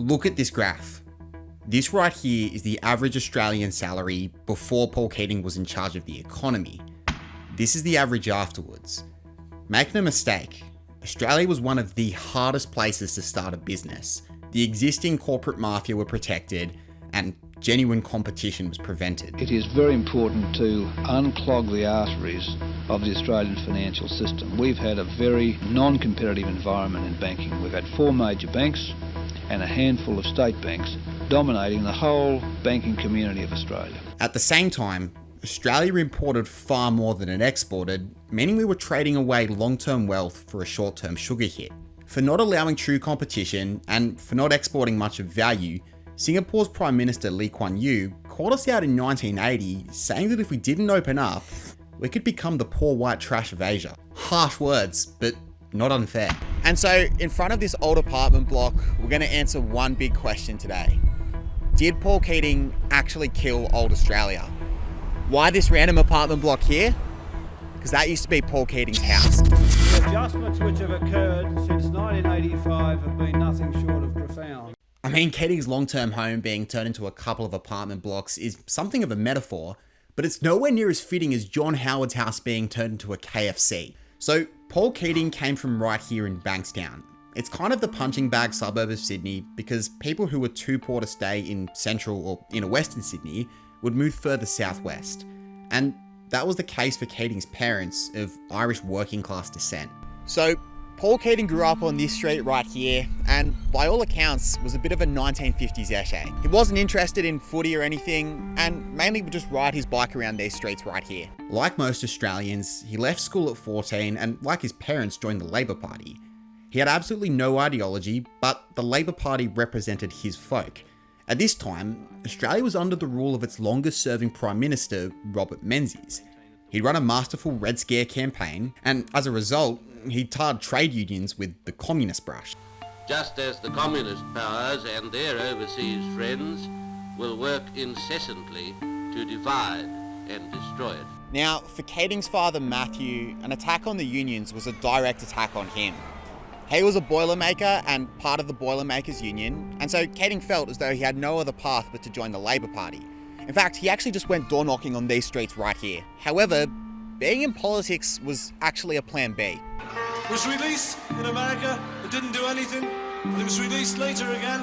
Look at this graph. This right here is the average Australian salary before Paul Keating was in charge of the economy. This is the average afterwards. Make no mistake, Australia was one of the hardest places to start a business. The existing corporate mafia were protected and genuine competition was prevented. It is very important to unclog the arteries of the Australian financial system. We've had a very non-competitive environment in banking. We've had 4 major banks and a handful of state banks dominating the whole banking community of Australia. At the same time, Australia imported far more than it exported, meaning we were trading away long-term wealth for a short-term sugar hit. For not allowing true competition and for not exporting much of value, Singapore's Prime Minister Lee Kuan Yew called us out in 1980, saying that if we didn't open up, we could become the poor white trash of Asia. Harsh words, but not unfair. And so, in front of this old apartment block, we're going to answer one big question today. Did Paul Keating actually kill old Australia? Why this random apartment block here? Because that used to be Paul Keating's house. The adjustments which have occurred since 1985 have been nothing short of profound. I mean, Keating's long-term home being turned into a couple of apartment blocks is something of a metaphor, but it's nowhere near as fitting as John Howard's house being turned into a KFC. So, Paul Keating came from right here in Bankstown. It's kind of the punching bag suburb of Sydney because people who were too poor to stay in central or inner western Sydney would move further southwest. And that was the case for Keating's parents of Irish working class descent. So, Paul Keating grew up on this street right here, and by all accounts was a bit of a 1950s esche. He wasn't interested in footy or anything, and mainly would just ride his bike around these streets right here. Like most Australians, he left school at 14 and, like his parents, joined the Labor Party. He had absolutely no ideology, but the Labor Party represented his folk. At this time, Australia was under the rule of its longest-serving Prime Minister, Robert Menzies. He'd run a masterful Red Scare campaign, and as a result, he tarred trade unions with the communist brush. Just as the communist powers and their overseas friends will work incessantly to divide and destroy it. Now, for Keating's father Matthew, an attack on the unions was a direct attack on him. He was a Boilermaker and part of the Boilermakers Union, and so Keating felt as though he had no other path but to join the Labor Party. In fact, he actually just went door knocking on these streets right here. However, being in politics was actually a plan B. It was released in America, it didn't do anything, but it was released later again,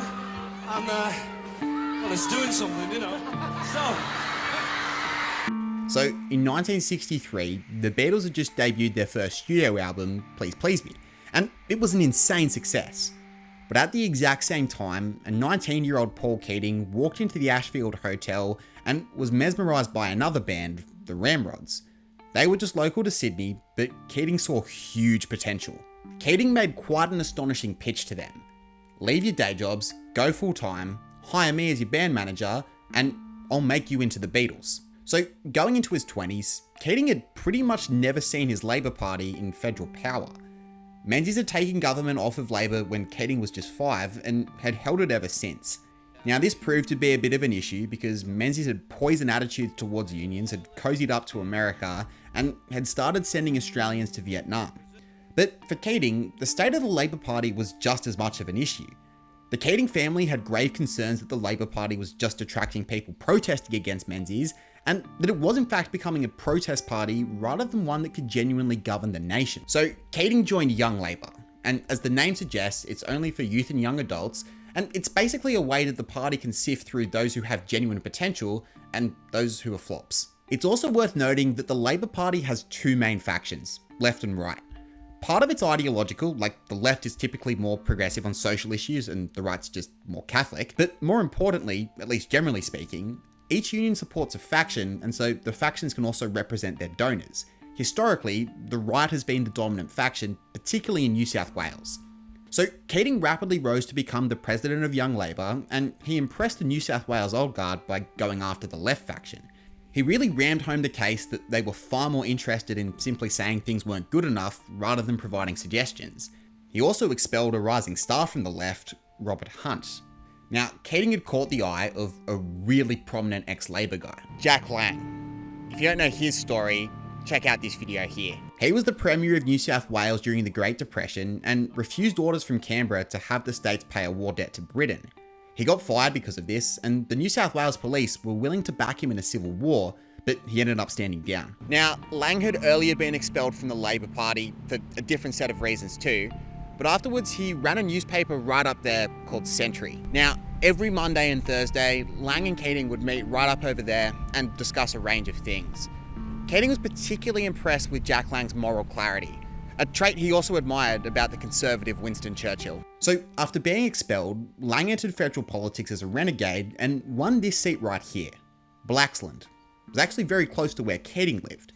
and well, it's doing something, you know. So, in 1963, the Beatles had just debuted their first studio album, Please Please Me, and it was an insane success. But at the exact same time, a 19-year-old Paul Keating walked into the Ashfield Hotel and was mesmerised by another band, the Ramrods. They were just local to Sydney, but Keating saw huge potential. Keating made quite an astonishing pitch to them. Leave your day jobs, go full-time, hire me as your band manager, and I'll make you into the Beatles. So going into his 20s, Keating had pretty much never seen his Labor Party in federal power. Menzies had taken government off of Labor when Keating was just 5 and had held it ever since. Now this proved to be a bit of an issue because Menzies had poisoned attitudes towards unions, had cozied up to America, and had started sending Australians to Vietnam. But for Keating, the state of the Labor Party was just as much of an issue. The Keating family had grave concerns that the Labor Party was just attracting people protesting against Menzies, and that it was in fact becoming a protest party rather than one that could genuinely govern the nation. So Keating joined Young Labor, and as the name suggests, it's only for youth and young adults, and it's basically a way that the party can sift through those who have genuine potential and those who are flops. It's also worth noting that the Labor Party has 2 main factions, left and right. Part of it's ideological, like the left is typically more progressive on social issues and the right's just more Catholic, but more importantly, at least generally speaking, each union supports a faction, and so the factions can also represent their donors. Historically, the right has been the dominant faction, particularly in New South Wales. So Keating rapidly rose to become the president of Young Labor, and he impressed the New South Wales Old Guard by going after the left faction. He really rammed home the case that they were far more interested in simply saying things weren't good enough rather than providing suggestions. He also expelled a rising star from the left, Robert Hunt. Now, Keating had caught the eye of a really prominent ex-Labor guy, Jack Lang. If you don't know his story, check out this video here. He was the Premier of New South Wales during the Great Depression and refused orders from Canberra to have the states pay a war debt to Britain. He got fired because of this, and the New South Wales police were willing to back him in a civil war, but he ended up standing down. Now, Lang had earlier been expelled from the Labor Party for a different set of reasons too, but afterwards he ran a newspaper right up there called Century. Now, every Monday and Thursday, Lang and Keating would meet right up over there and discuss a range of things. Keating was particularly impressed with Jack Lang's moral clarity, a trait he also admired about the conservative Winston Churchill. So after being expelled, Lang entered federal politics as a renegade and won this seat right here, Blaxland. It was actually very close to where Keating lived.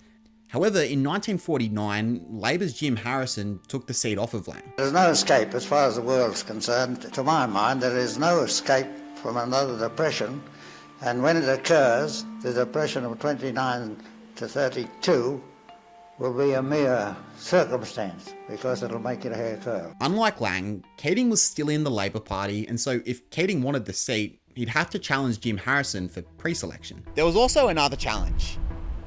However, in 1949, Labor's Jim Harrison took the seat off of Lang. There's no escape as far as the world's concerned. To my mind, there is no escape from another depression, and when it occurs, the depression of 29 to 32 will be a mere circumstance because it'll make your hair curl. Unlike Lang, Keating was still in the Labor Party, and so if Keating wanted the seat, he'd have to challenge Jim Harrison for pre-selection. There was also another challenge.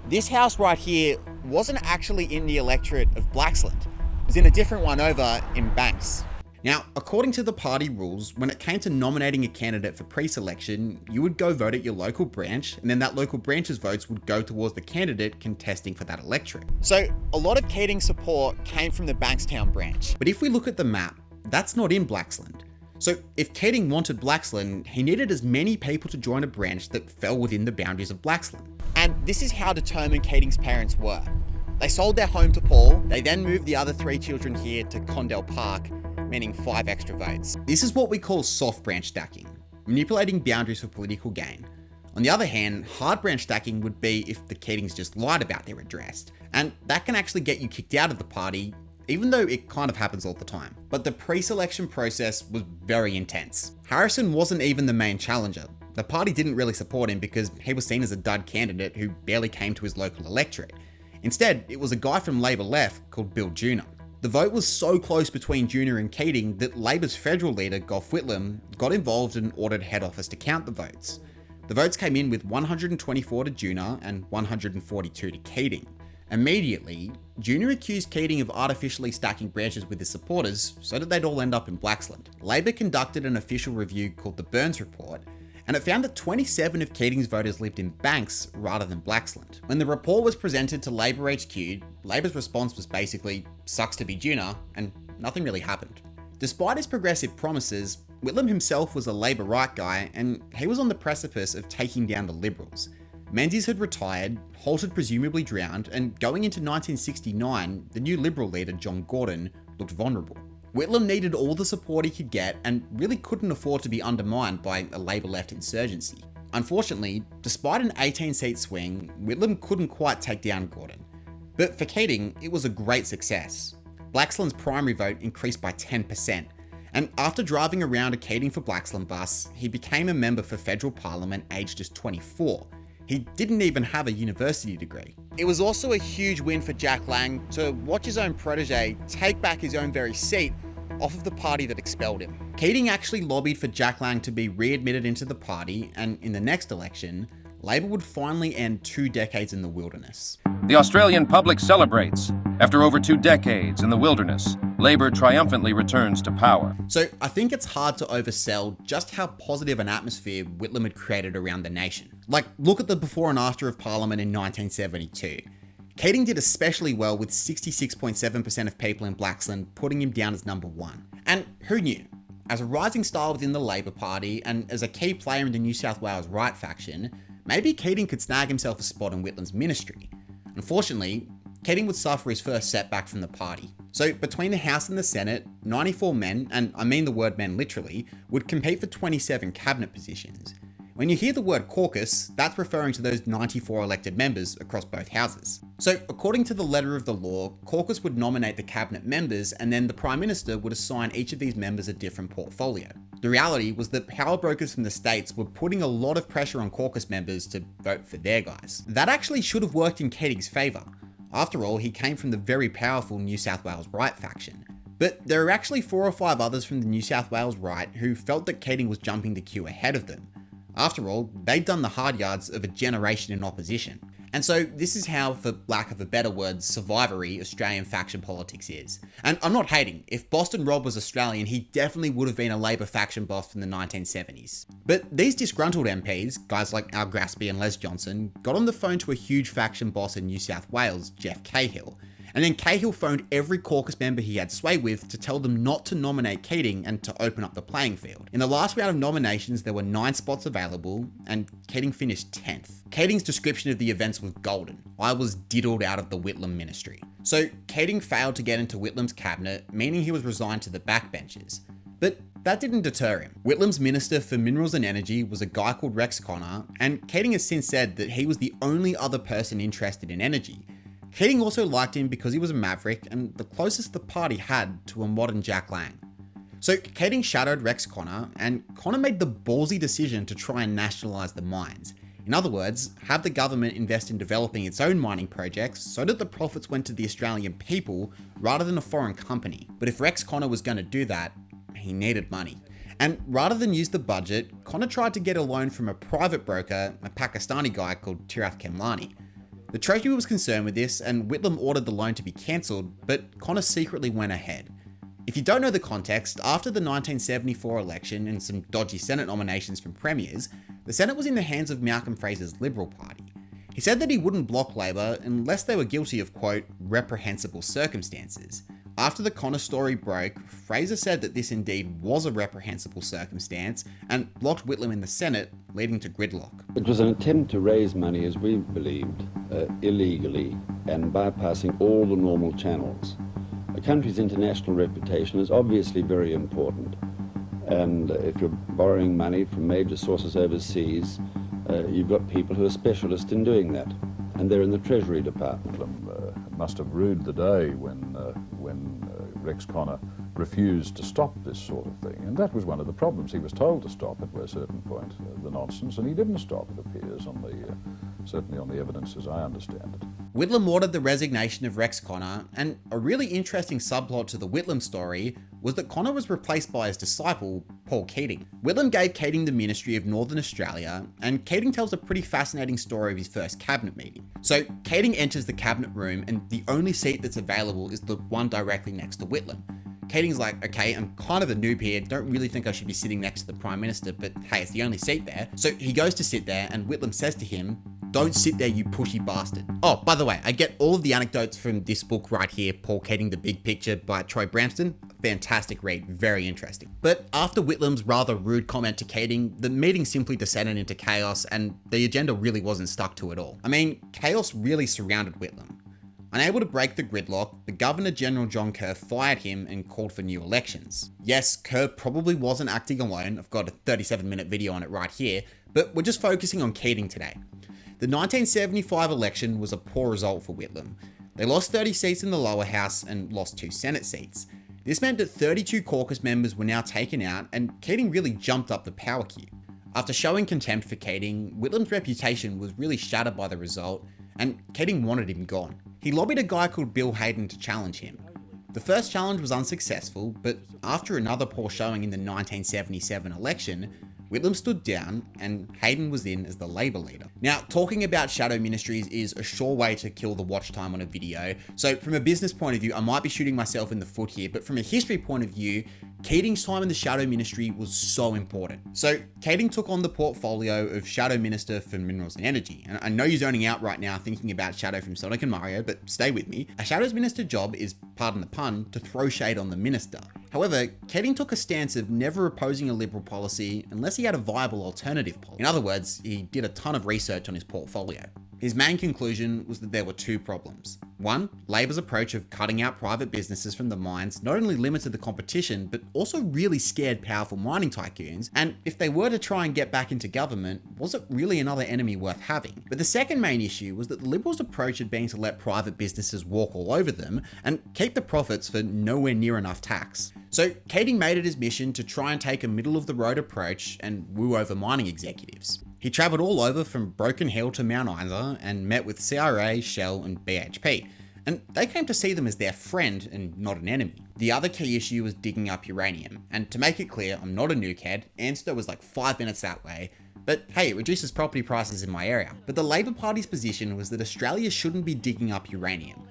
This house right here wasn't actually in the electorate of Blaxland. It was in a different one over in Banks. Now, according to the party rules, when it came to nominating a candidate for pre-selection, you would go vote at your local branch, and then that local branch's votes would go towards the candidate contesting for that electorate. So, a lot of Keating's support came from the Bankstown branch. But if we look at the map, that's not in Blaxland. So, if Keating wanted Blaxland, he needed as many people to join a branch that fell within the boundaries of Blaxland. And this is how determined Keating's parents were. They sold their home to Paul, they then moved the other 3 children here to Condell Park, meaning 5 extra votes. This is what we call soft branch stacking, manipulating boundaries for political gain. On the other hand, hard branch stacking would be if the Keatings just lied about their address, and that can actually get you kicked out of the party, even though it kind of happens all the time. But the pre-selection process was very intense. Harrison wasn't even the main challenger. The party didn't really support him because he was seen as a dud candidate who barely came to his local electorate. Instead, it was a guy from Labor left called Bill Jr. The vote was so close between Jr and Keating that Labor's federal leader, Gough Whitlam, got involved and ordered head office to count the votes. The votes came in with 124 to Jr and 142 to Keating. Immediately, Jr accused Keating of artificially stacking branches with his supporters so that they'd all end up in Blaxland. Labor conducted an official review called the Burns Report, and it found that 27 of Keating's voters lived in Banks rather than Blaxland. When the report was presented to Labor HQ, Labor's response was basically, "Sucks to be Jr," and nothing really happened. Despite his progressive promises, Whitlam himself was a Labor right guy, and he was on the precipice of taking down the Liberals. Menzies had retired, Holt had presumably drowned, and going into 1969, the new Liberal leader, John Gordon, looked vulnerable. Whitlam needed all the support he could get and really couldn't afford to be undermined by a Labor left insurgency. Unfortunately, despite an 18-seat swing, Whitlam couldn't quite take down Gordon. But for Keating, it was a great success. Blaxland's primary vote increased by 10%, and after driving around a Keating for Blaxland bus, he became a member for federal parliament aged just 24. He didn't even have a university degree. It was also a huge win for Jack Lang to watch his own protege take back his own very seat off of the party that expelled him. Keating actually lobbied for Jack Lang to be readmitted into the party, and in the next election, Labor would finally end 2 decades in the wilderness. The Australian public celebrates. After over 2 decades in the wilderness, Labor triumphantly returns to power. So I think it's hard to oversell just how positive an atmosphere Whitlam had created around the nation. Like, look at the before and after of Parliament in 1972. Keating did especially well with 66.7% of people in Blaxland putting him down as number 1. And who knew? As a rising star within the Labor Party and as a key player in the New South Wales right faction, maybe Keating could snag himself a spot in Whitlam's ministry. Unfortunately, Keating would suffer his first setback from the party. So between the House and the Senate, 94 men, and I mean the word men literally, would compete for 27 cabinet positions. When you hear the word caucus, that's referring to those 94 elected members across both houses. So according to the letter of the law, caucus would nominate the cabinet members and then the Prime Minister would assign each of these members a different portfolio. The reality was that power brokers from the states were putting a lot of pressure on caucus members to vote for their guys. That actually should have worked in Keating's favour. After all, he came from the very powerful New South Wales right faction. But there are actually 4 or 5 others from the New South Wales right who felt that Keating was jumping the queue ahead of them. After all, they'd done the hard yards of a generation in opposition. And so this is how, for lack of a better word, survivory Australian faction politics is. And I'm not hating. If Boston Rob was Australian, he definitely would have been a Labor faction boss from the 1970s. But these disgruntled MPs, guys like Al Grassby and Les Johnson, got on the phone to a huge faction boss in New South Wales, Jeff Cahill. And then Cahill phoned every caucus member he had sway with to tell them not to nominate Keating and to open up the playing field. In the last round of nominations, there were 9 spots available, and Keating finished 10th. Keating's description of the events was golden. I was diddled out of the Whitlam ministry. So Keating failed to get into Whitlam's cabinet, meaning he was resigned to the backbenchers. But that didn't deter him. Whitlam's Minister for Minerals and Energy was a guy called Rex Connor, and Keating has since said that he was the only other person interested in energy. Keating also liked him because he was a maverick and the closest the party had to a modern Jack Lang. So Keating shadowed Rex Connor, and Connor made the ballsy decision to try and nationalise the mines. In other words, have the government invest in developing its own mining projects so that the profits went to the Australian people rather than a foreign company. But if Rex Connor was going to do that, he needed money. And rather than use the budget, Connor tried to get a loan from a private broker, a Pakistani guy called Tirath Kemlani. The Treasury was concerned with this, and Whitlam ordered the loan to be cancelled, but Connor secretly went ahead. If you don't know the context, after the 1974 election and some dodgy Senate nominations from premiers, the Senate was in the hands of Malcolm Fraser's Liberal Party. He said that he wouldn't block Labor unless they were guilty of, quote, reprehensible circumstances. After the Connor story broke, Fraser said that this indeed was a reprehensible circumstance and blocked Whitlam in the Senate, leading to gridlock. It was an attempt to raise money, as we believed, illegally and bypassing all the normal channels. A country's international reputation is obviously very important, and if you're borrowing money from major sources overseas, you've got people who are specialists in doing that, and they're in the Treasury Department. Must have rued the day when Rex Connor refused to stop this sort of thing. And that was one of the problems. He was told to stop at a certain point, the nonsense, and he didn't stop, it appears, certainly on the evidence as I understand it. Whitlam ordered the resignation of Rex Connor, and a really interesting subplot to the Whitlam story was that Connor was replaced by his disciple, Paul Keating. Whitlam gave Keating the Ministry of Northern Australia, and Keating tells a pretty fascinating story of his first cabinet meeting. So Keating enters the cabinet room, and the only seat that's available is the one directly next to Whitlam. Keating's like, okay, I'm kind of a noob here, don't really think I should be sitting next to the Prime Minister, but hey, it's the only seat there. So he goes to sit there, and Whitlam says to him, "Don't sit there, you pushy bastard." Oh, by the way, I get all of the anecdotes from this book right here, Paul Keating, The Big Picture by Troy Bramston. Fantastic read, very interesting. But after Whitlam's rather rude comment to Keating, the meeting simply descended into chaos, and the agenda really wasn't stuck to at all. I mean, chaos really surrounded Whitlam. Unable to break the gridlock, the Governor-General John Kerr fired him and called for new elections. Yes, Kerr probably wasn't acting alone, I've got a 37-minute video on it right here, but we're just focusing on Keating today. The 1975 election was a poor result for Whitlam. They lost 30 seats in the lower house and lost 2 Senate seats. This meant that 32 caucus members were now taken out, and Keating really jumped up the power queue. After showing contempt for Keating, Whitlam's reputation was really shattered by the result, and Keating wanted him gone. He lobbied a guy called Bill Hayden to challenge him. The first challenge was unsuccessful, but after another poor showing in the 1977 election, Whitlam stood down and Hayden was in as the Labor leader. Now, talking about shadow ministries is a sure way to kill the watch time on a video. So from a business point of view, I might be shooting myself in the foot here, but from a history point of view, Keating's time in the shadow ministry was so important. So Keating took on the portfolio of Shadow Minister for Minerals and Energy. And I know you're zoning out right now thinking about Shadow from Sonic and Mario, but stay with me. A Shadow's Minister job is, pardon the pun, to throw shade on the minister. However, Keating took a stance of never opposing a Liberal policy unless he had a viable alternative policy. In other words, he did a ton of research on his portfolio. His main conclusion was that there were 2 problems. 1, Labor's approach of cutting out private businesses from the mines not only limited the competition, but also really scared powerful mining tycoons, and if they were to try and get back into government, was it really another enemy worth having? But the second main issue was that the Liberals' approach had been to let private businesses walk all over them and keep the profits for nowhere near enough tax. So Keating made it his mission to try and take a middle-of-the-road approach and woo over mining executives. He travelled all over from Broken Hill to Mount Isa and met with CRA, Shell and BHP, and they came to see them as their friend and not an enemy. The other key issue was digging up uranium, and to make it clear, I'm not a nuke head, Ansto was like 5 minutes that way, but hey, it reduces property prices in my area. But the Labor Party's position was that Australia shouldn't be digging up uranium.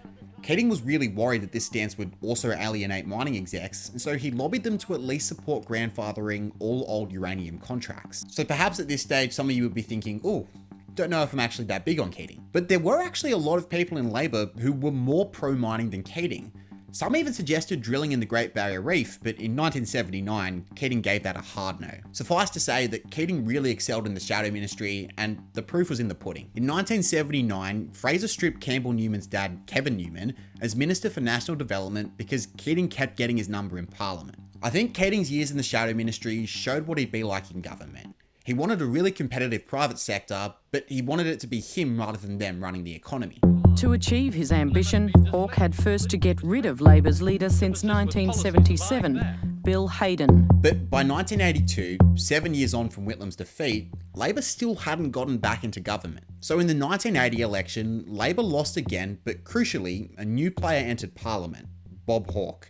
Keating was really worried that this stance would also alienate mining execs, and so he lobbied them to at least support grandfathering all old uranium contracts. So perhaps at this stage some of you would be thinking, oh, don't know if I'm actually that big on Keating. But there were actually a lot of people in Labor who were more pro-mining than Keating. Some even suggested drilling in the Great Barrier Reef, but in 1979, Keating gave that a hard no. Suffice to say that Keating really excelled in the shadow ministry, and the proof was in the pudding. In 1979, Fraser stripped Campbell Newman's dad, Kevin Newman, as Minister for National Development because Keating kept getting his number in Parliament. I think Keating's years in the shadow ministry showed what he'd be like in government. He wanted a really competitive private sector, but he wanted it to be him rather than them running the economy. To achieve his ambition, Hawke had first to get rid of Labor's leader since 1977, Bill Hayden. But by 1982, 7 years on from Whitlam's defeat, Labor still hadn't gotten back into government. So in the 1980 election, Labor lost again, but crucially, a new player entered Parliament, Bob Hawke.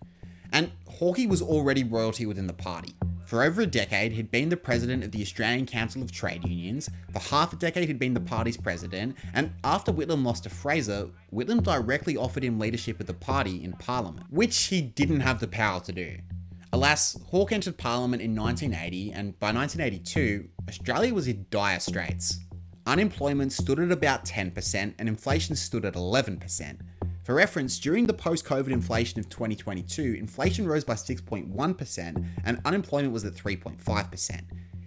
And Hawkey was already royalty within the party. For over a decade, he'd been the president of the Australian Council of Trade Unions, for half a decade he'd been the party's president, and after Whitlam lost to Fraser, Whitlam directly offered him leadership of the party in Parliament, which he didn't have the power to do. Alas, Hawke entered Parliament in 1980, and by 1982, Australia was in dire straits. Unemployment stood at about 10%, and inflation stood at 11%. For reference, during the post-COVID inflation of 2022, inflation rose by 6.1% and unemployment was at 3.5%.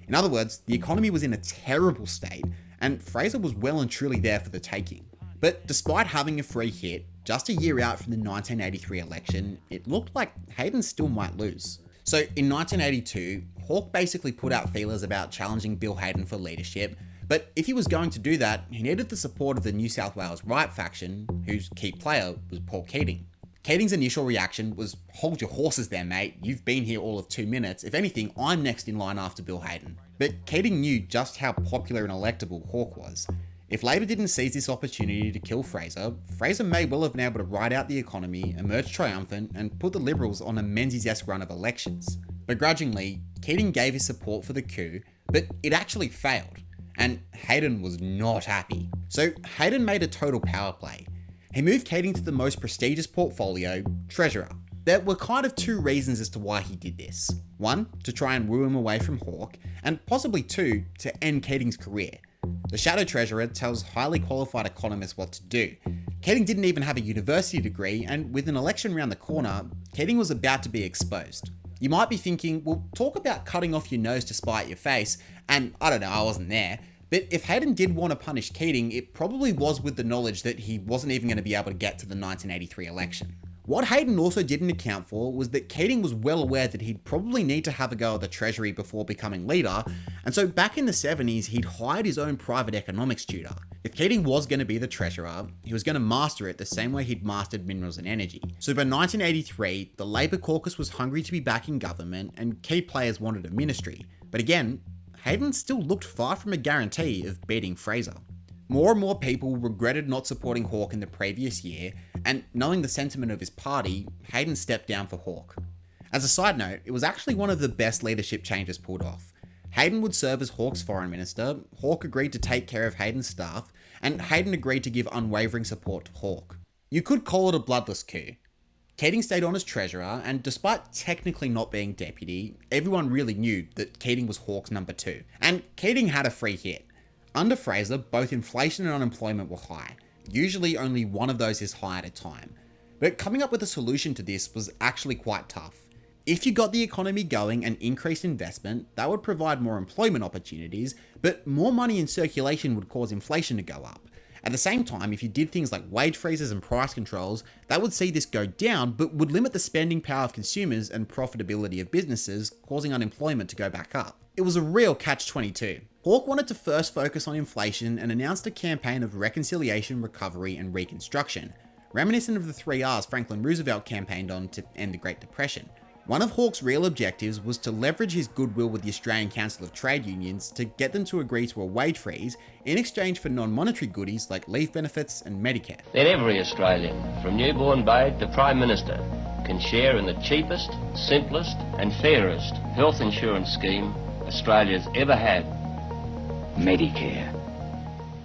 In other words, the economy was in a terrible state, and Fraser was well and truly there for the taking. But despite having a free hit, just a year out from the 1983 election, it looked like Hayden still might lose. So in 1982, Hawke basically put out feelers about challenging Bill Hayden for leadership, but if he was going to do that, he needed the support of the New South Wales Right faction, whose key player was Paul Keating. Keating's initial reaction was, hold your horses there, mate, you've been here all of 2 minutes, if anything, I'm next in line after Bill Hayden. But Keating knew just how popular and electable Hawke was. If Labor didn't seize this opportunity to kill Fraser, Fraser may well have been able to ride out the economy, emerge triumphant, and put the Liberals on a Menzies-esque run of elections. Begrudgingly, Keating gave his support for the coup, but it actually failed. And Hayden was not happy. So Hayden made a total power play. He moved Keating to the most prestigious portfolio, Treasurer. There were kind of two reasons as to why he did this. One, to try and woo him away from Hawke, and possibly two, to end Keating's career. The Shadow Treasurer tells highly qualified economists what to do. Keating didn't even have a university degree, and with an election around the corner, Keating was about to be exposed. You might be thinking, well, talk about cutting off your nose to spite your face, and I don't know, I wasn't there, but if Hayden did want to punish Keating, it probably was with the knowledge that he wasn't even going to be able to get to the 1983 election. What Hayden also didn't account for was that Keating was well aware that he'd probably need to have a go at the Treasury before becoming leader, and so back in the 70s, he'd hired his own private economics tutor. If Keating was going to be the Treasurer, he was going to master it the same way he'd mastered minerals and energy. So by 1983, the Labor caucus was hungry to be back in government, and key players wanted a ministry. But again, Hayden still looked far from a guarantee of beating Fraser. More and more people regretted not supporting Hawke in the previous year, and knowing the sentiment of his party, Hayden stepped down for Hawke. As a side note, it was actually one of the best leadership changes pulled off. Hayden would serve as Hawke's foreign minister, Hawke agreed to take care of Hayden's staff, and Hayden agreed to give unwavering support to Hawke. You could call it a bloodless coup. Keating stayed on as treasurer, and despite technically not being deputy, everyone really knew that Keating was Hawke's number 2. And Keating had a free hit. Under Fraser, both inflation and unemployment were high. Usually only one of those is high at a time. But coming up with a solution to this was actually quite tough. If you got the economy going and increased investment, that would provide more employment opportunities, but more money in circulation would cause inflation to go up. At the same time, if you did things like wage freezes and price controls, that would see this go down, but would limit the spending power of consumers and profitability of businesses, causing unemployment to go back up. It was a real catch-22. Hawke wanted to first focus on inflation and announced a campaign of reconciliation, recovery, and reconstruction, reminiscent of the 3 Rs Franklin Roosevelt campaigned on to end the Great Depression. One of Hawke's real objectives was to leverage his goodwill with the Australian Council of Trade Unions to get them to agree to a wage freeze in exchange for non-monetary goodies like leave benefits and Medicare. That every Australian, from newborn babe to Prime Minister, can share in the cheapest, simplest and fairest health insurance scheme Australia's ever had. Medicare.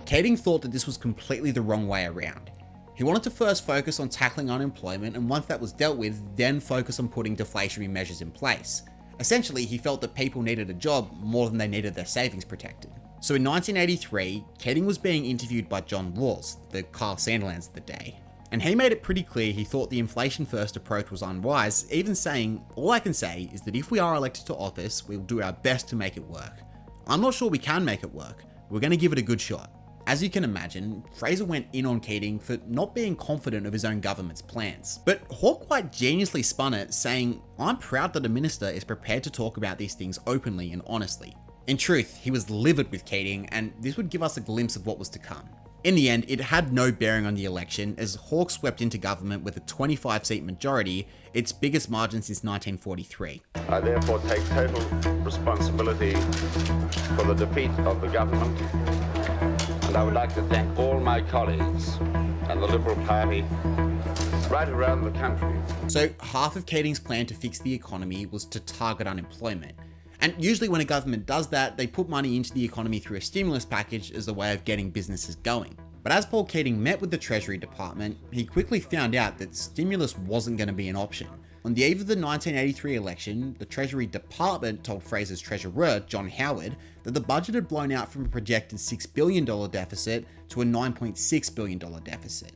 Keating thought that this was completely the wrong way around. He wanted to first focus on tackling unemployment, and once that was dealt with, then focus on putting deflationary measures in place. Essentially, he felt that people needed a job more than they needed their savings protected. So in 1983, Keating was being interviewed by John Rawls, the Carl Sandilands of the day. And he made it pretty clear he thought the inflation first approach was unwise, even saying, "All I can say is that if we are elected to office, we'll do our best to make it work. I'm not sure we can make it work. We're going to give it a good shot." As you can imagine, Fraser went in on Keating for not being confident of his own government's plans. But Hawke quite geniusly spun it, saying, "I'm proud that a minister is prepared to talk about these things openly and honestly." In truth, he was livid with Keating, and this would give us a glimpse of what was to come. In the end, it had no bearing on the election, as Hawke swept into government with a 25-seat majority, its biggest margin since 1943. I therefore take total responsibility for the defeat of the government, and I would like to thank all my colleagues and the Liberal Party right around the country. So half of Keating's plan to fix the economy was to target unemployment. And usually when a government does that, they put money into the economy through a stimulus package as a way of getting businesses going. But as Paul Keating met with the Treasury Department, he quickly found out that stimulus wasn't going to be an option. On the eve of the 1983 election, the Treasury Department told Fraser's Treasurer, John Howard, that the budget had blown out from a projected $6 billion deficit to a $9.6 billion deficit.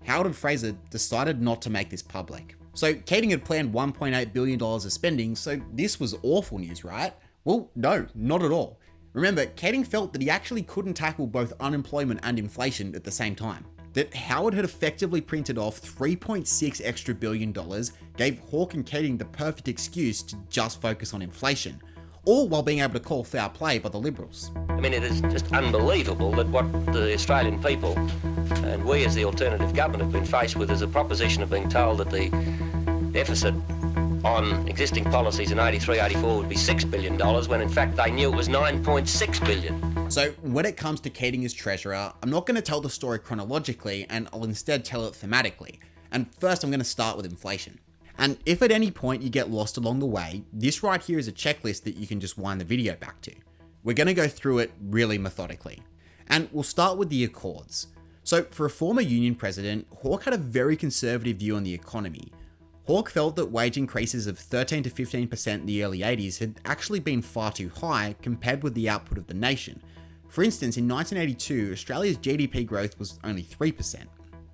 Howard and Fraser decided not to make this public. So Keating had planned $1.8 billion of spending, so this was awful news, right? Well, no, not at all. Remember, Keating felt that he actually couldn't tackle both unemployment and inflation at the same time. That Howard had effectively printed off $3.6 extra billion gave Hawke and Keating the perfect excuse to just focus on inflation, all while being able to call foul play by the Liberals. I mean, it is just unbelievable that what the Australian people and we as the alternative government have been faced with is a proposition of being told that the deficit on existing policies in 83-84 would be $6 billion, when in fact they knew it was $9.6 billion. So when it comes to Keating as Treasurer, I'm not going to tell the story chronologically, and I'll instead tell it thematically. And first I'm going to start with inflation. And if at any point you get lost along the way, this right here is a checklist that you can just wind the video back to. We're going to go through it really methodically. And we'll start with the Accords. So for a former union president, Hawke had a very conservative view on the economy. Hawke felt that wage increases of 13 to 15% in the early 80s had actually been far too high compared with the output of the nation. For instance, in 1982, Australia's GDP growth was only 3%.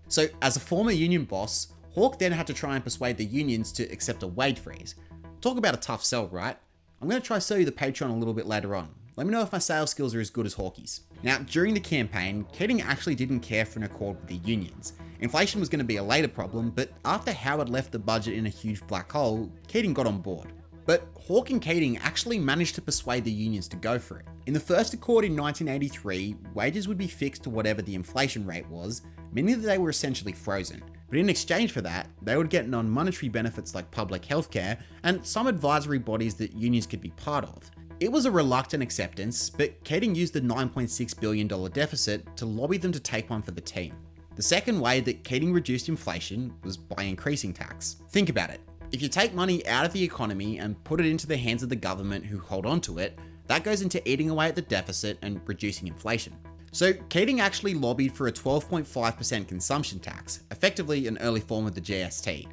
So as a former union boss, Hawke then had to try and persuade the unions to accept a wage freeze. Talk about a tough sell, right? I'm going to try to sell you the Patreon a little bit later on. Let me know if my sales skills are as good as Hawke's. Now, during the campaign, Keating actually didn't care for an accord with the unions. Inflation was going to be a later problem, but after Howard left the budget in a huge black hole, Keating got on board. But Hawke and Keating actually managed to persuade the unions to go for it. In the first accord in 1983, wages would be fixed to whatever the inflation rate was, meaning that they were essentially frozen. But in exchange for that, they would get non-monetary benefits like public healthcare and some advisory bodies that unions could be part of. It was a reluctant acceptance, but Keating used the $9.6 billion deficit to lobby them to take one for the team. The second way that Keating reduced inflation was by increasing tax. Think about it. If you take money out of the economy and put it into the hands of the government who hold on to it, that goes into eating away at the deficit and reducing inflation. So Keating actually lobbied for a 12.5% consumption tax, effectively an early form of the GST.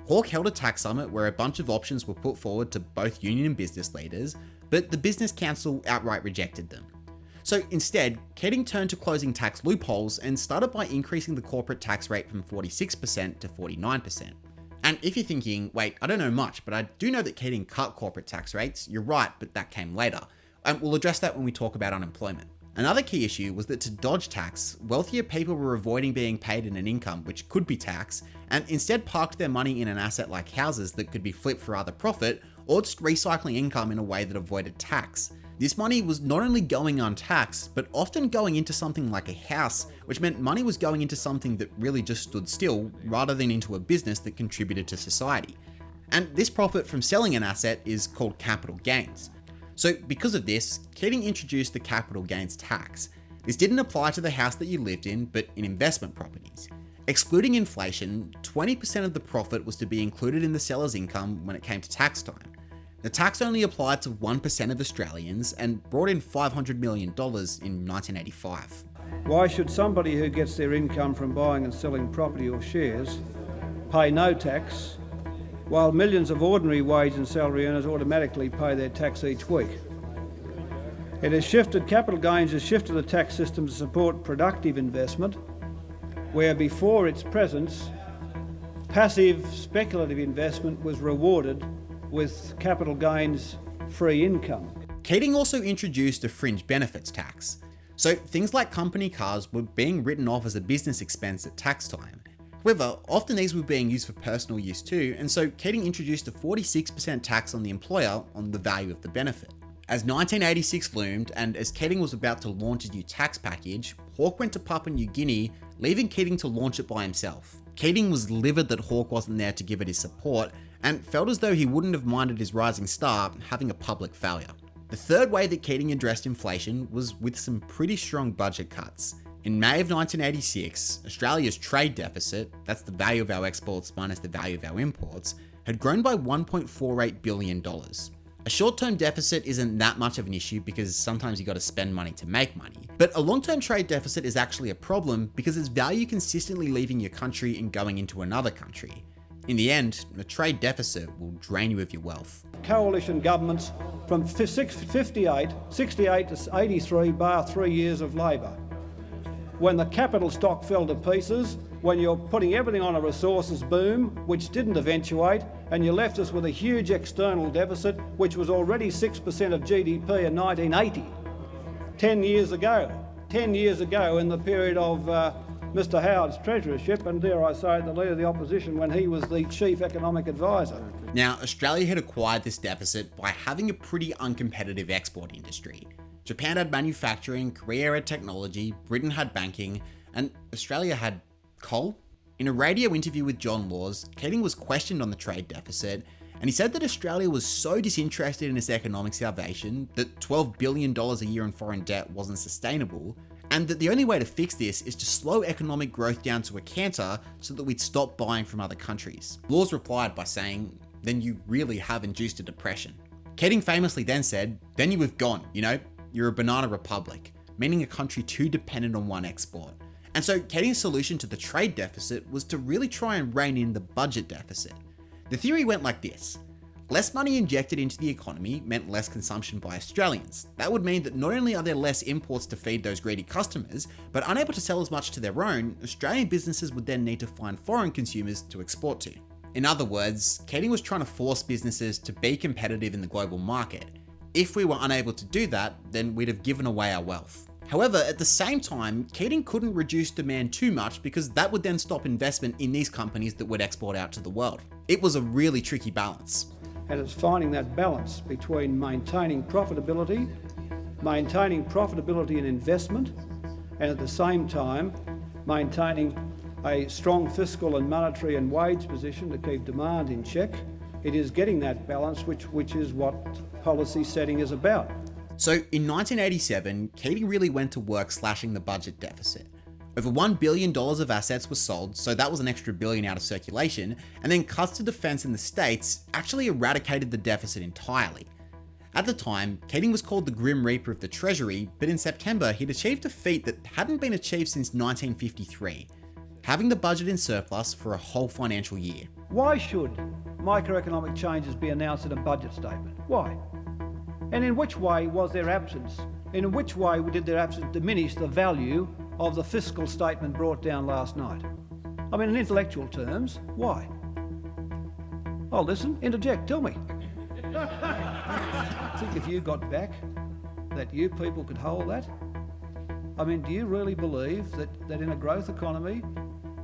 Hawke held a tax summit where a bunch of options were put forward to both union and business leaders, but the Business Council outright rejected them. So instead, Keating turned to closing tax loopholes and started by increasing the corporate tax rate from 46% to 49%. And if you're thinking, wait, I don't know much, but I do know that Keating cut corporate tax rates, you're right, but that came later. And we'll address that when we talk about unemployment. Another key issue was that to dodge tax, wealthier people were avoiding being paid in an income which could be taxed, and instead parked their money in an asset like houses that could be flipped for other profit, or just recycling income in a way that avoided tax. This money was not only going untaxed, but often going into something like a house, which meant money was going into something that really just stood still, rather than into a business that contributed to society. And this profit from selling an asset is called capital gains. So because of this, Keating introduced the capital gains tax. This didn't apply to the house that you lived in, but in investment properties. Excluding inflation, 20% of the profit was to be included in the seller's income when it came to tax time. The tax only applied to 1% of Australians and brought in $500 million in 1985. Why should somebody who gets their income from buying and selling property or shares pay no tax, while millions of ordinary wage and salary earners automatically pay their tax each week? Capital gains has shifted the tax system to support productive investment, where before its presence, passive speculative investment was rewarded with capital gains free income. Keating also introduced a fringe benefits tax. So things like company cars were being written off as a business expense at tax time. However, often these were being used for personal use too, and so Keating introduced a 46% tax on the employer on the value of the benefit. As 1986 loomed, and as Keating was about to launch his new tax package, Hawke went to Papua New Guinea, leaving Keating to launch it by himself. Keating was livid that Hawke wasn't there to give it his support, and felt as though he wouldn't have minded his rising star having a public failure. The third way that Keating addressed inflation was with some pretty strong budget cuts. In May of 1986, Australia's trade deficit, that's the value of our exports minus the value of our imports, had grown by $1.48 billion. A short-term deficit isn't that much of an issue because sometimes you got to spend money to make money. But a long-term trade deficit is actually a problem because it's value consistently leaving your country and going into another country. In the end, a trade deficit will drain you of your wealth. Coalition governments from 68 to 83 bar 3 years of Labor. When the capital stock fell to pieces, when you're putting everything on a resources boom, which didn't eventuate, and you left us with a huge external deficit, which was already 6% of GDP in 1980, 10 years ago in the period of Mr Howard's treasurership, and dare I say the leader of the opposition when he was the chief economic advisor. Now, Australia had acquired this deficit by having a pretty uncompetitive export industry. Japan had manufacturing, Korea had technology, Britain had banking, and Australia had coal? In a radio interview with John Laws, Keating was questioned on the trade deficit, and he said that Australia was so disinterested in its economic salvation that $12 billion a year in foreign debt wasn't sustainable, and that the only way to fix this is to slow economic growth down to a canter so that we'd stop buying from other countries. Laws replied by saying, "Then you really have induced a depression." Keating famously then said, "Then you have gone, you're a banana republic," meaning a country too dependent on one export. And so Keating's solution to the trade deficit was to really try and rein in the budget deficit. The theory went like this. Less money injected into the economy meant less consumption by Australians. That would mean that not only are there less imports to feed those greedy customers, but unable to sell as much to their own, Australian businesses would then need to find foreign consumers to export to. In other words, Keating was trying to force businesses to be competitive in the global market. If we were unable to do that, then we'd have given away our wealth. However, at the same time, Keating couldn't reduce demand too much because that would then stop investment in these companies that would export out to the world. It was a really tricky balance. And it's finding that balance between maintaining profitability in investment, and at the same time maintaining a strong fiscal and monetary and wage position to keep demand in check. It is getting that balance which is what policy setting is about. So in 1987, Keating really went to work slashing the budget deficit. Over $1 billion of assets were sold, so that was an extra billion out of circulation, and then cuts to defence in the States actually eradicated the deficit entirely. At the time, Keating was called the Grim Reaper of the Treasury, but in September he'd achieved a feat that hadn't been achieved since 1953, having the budget in surplus for a whole financial year. Why should microeconomic changes be announced in a budget statement? Why? And in which way was their absence? In which way did their absence diminish the value of the fiscal statement brought down last night? I mean, in intellectual terms, why? Oh, listen, interject, tell me. I think if you got back, that you people could hold that? I mean, do you really believe that in a growth economy,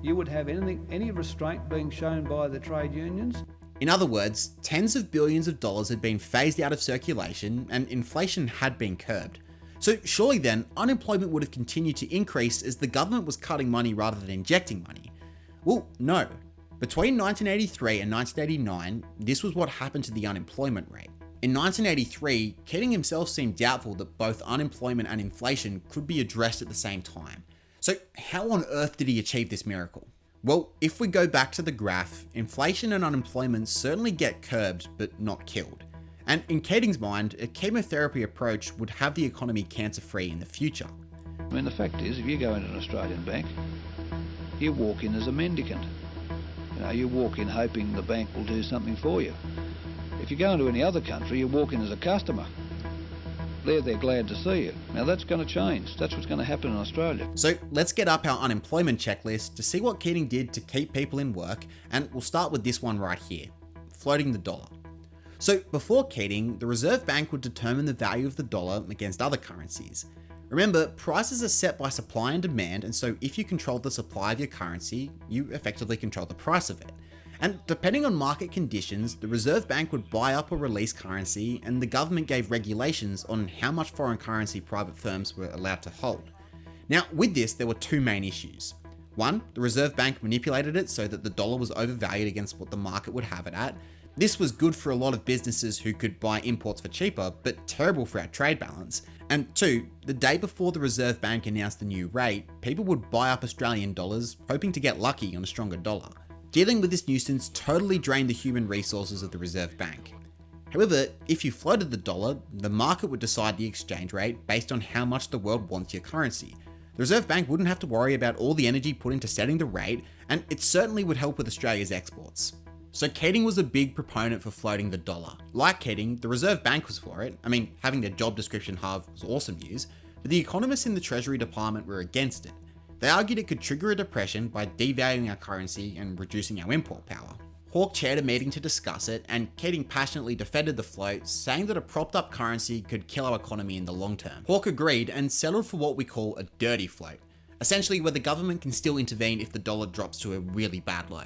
you would have any restraint being shown by the trade unions? In other words, tens of billions of dollars had been phased out of circulation and inflation had been curbed. So surely then, unemployment would have continued to increase as the government was cutting money rather than injecting money. Well, no. Between 1983 and 1989, this was what happened to the unemployment rate. In 1983, Keating himself seemed doubtful that both unemployment and inflation could be addressed at the same time. So how on earth did he achieve this miracle? Well, if we go back to the graph, inflation and unemployment certainly get curbed but not killed. And in Keating's mind, a chemotherapy approach would have the economy cancer-free in the future. I mean, the fact is, if you go into an Australian bank, you walk in as a mendicant. You walk in hoping the bank will do something for you. If you go into any other country, you walk in as a customer. They're glad to see you. Now that's going to change. That's what's going to happen in Australia. So let's get up our unemployment checklist to see what Keating did to keep people in work, and we'll start with this one right here, floating the dollar. So before Keating, the Reserve Bank would determine the value of the dollar against other currencies. Remember, prices are set by supply and demand, and so if you control the supply of your currency, you effectively control the price of it. And depending on market conditions, the Reserve Bank would buy up or release currency, and the government gave regulations on how much foreign currency private firms were allowed to hold. Now, with this, there were two main issues. One, the Reserve Bank manipulated it so that the dollar was overvalued against what the market would have it at. This was good for a lot of businesses who could buy imports for cheaper, but terrible for our trade balance. And two, the day before the Reserve Bank announced the new rate, people would buy up Australian dollars, hoping to get lucky on a stronger dollar. Dealing with this nuisance totally drained the human resources of the Reserve Bank. However, if you floated the dollar, the market would decide the exchange rate based on how much the world wants your currency. The Reserve Bank wouldn't have to worry about all the energy put into setting the rate, and it certainly would help with Australia's exports. So Keating was a big proponent for floating the dollar. Like Keating, the Reserve Bank was for it. I mean, having their job description halved was awesome news, but the economists in the Treasury Department were against it. They argued it could trigger a depression by devaluing our currency and reducing our import power. Hawke chaired a meeting to discuss it, and Keating passionately defended the float, saying that a propped up currency could kill our economy in the long term. Hawke agreed and settled for what we call a dirty float, essentially where the government can still intervene if the dollar drops to a really bad low.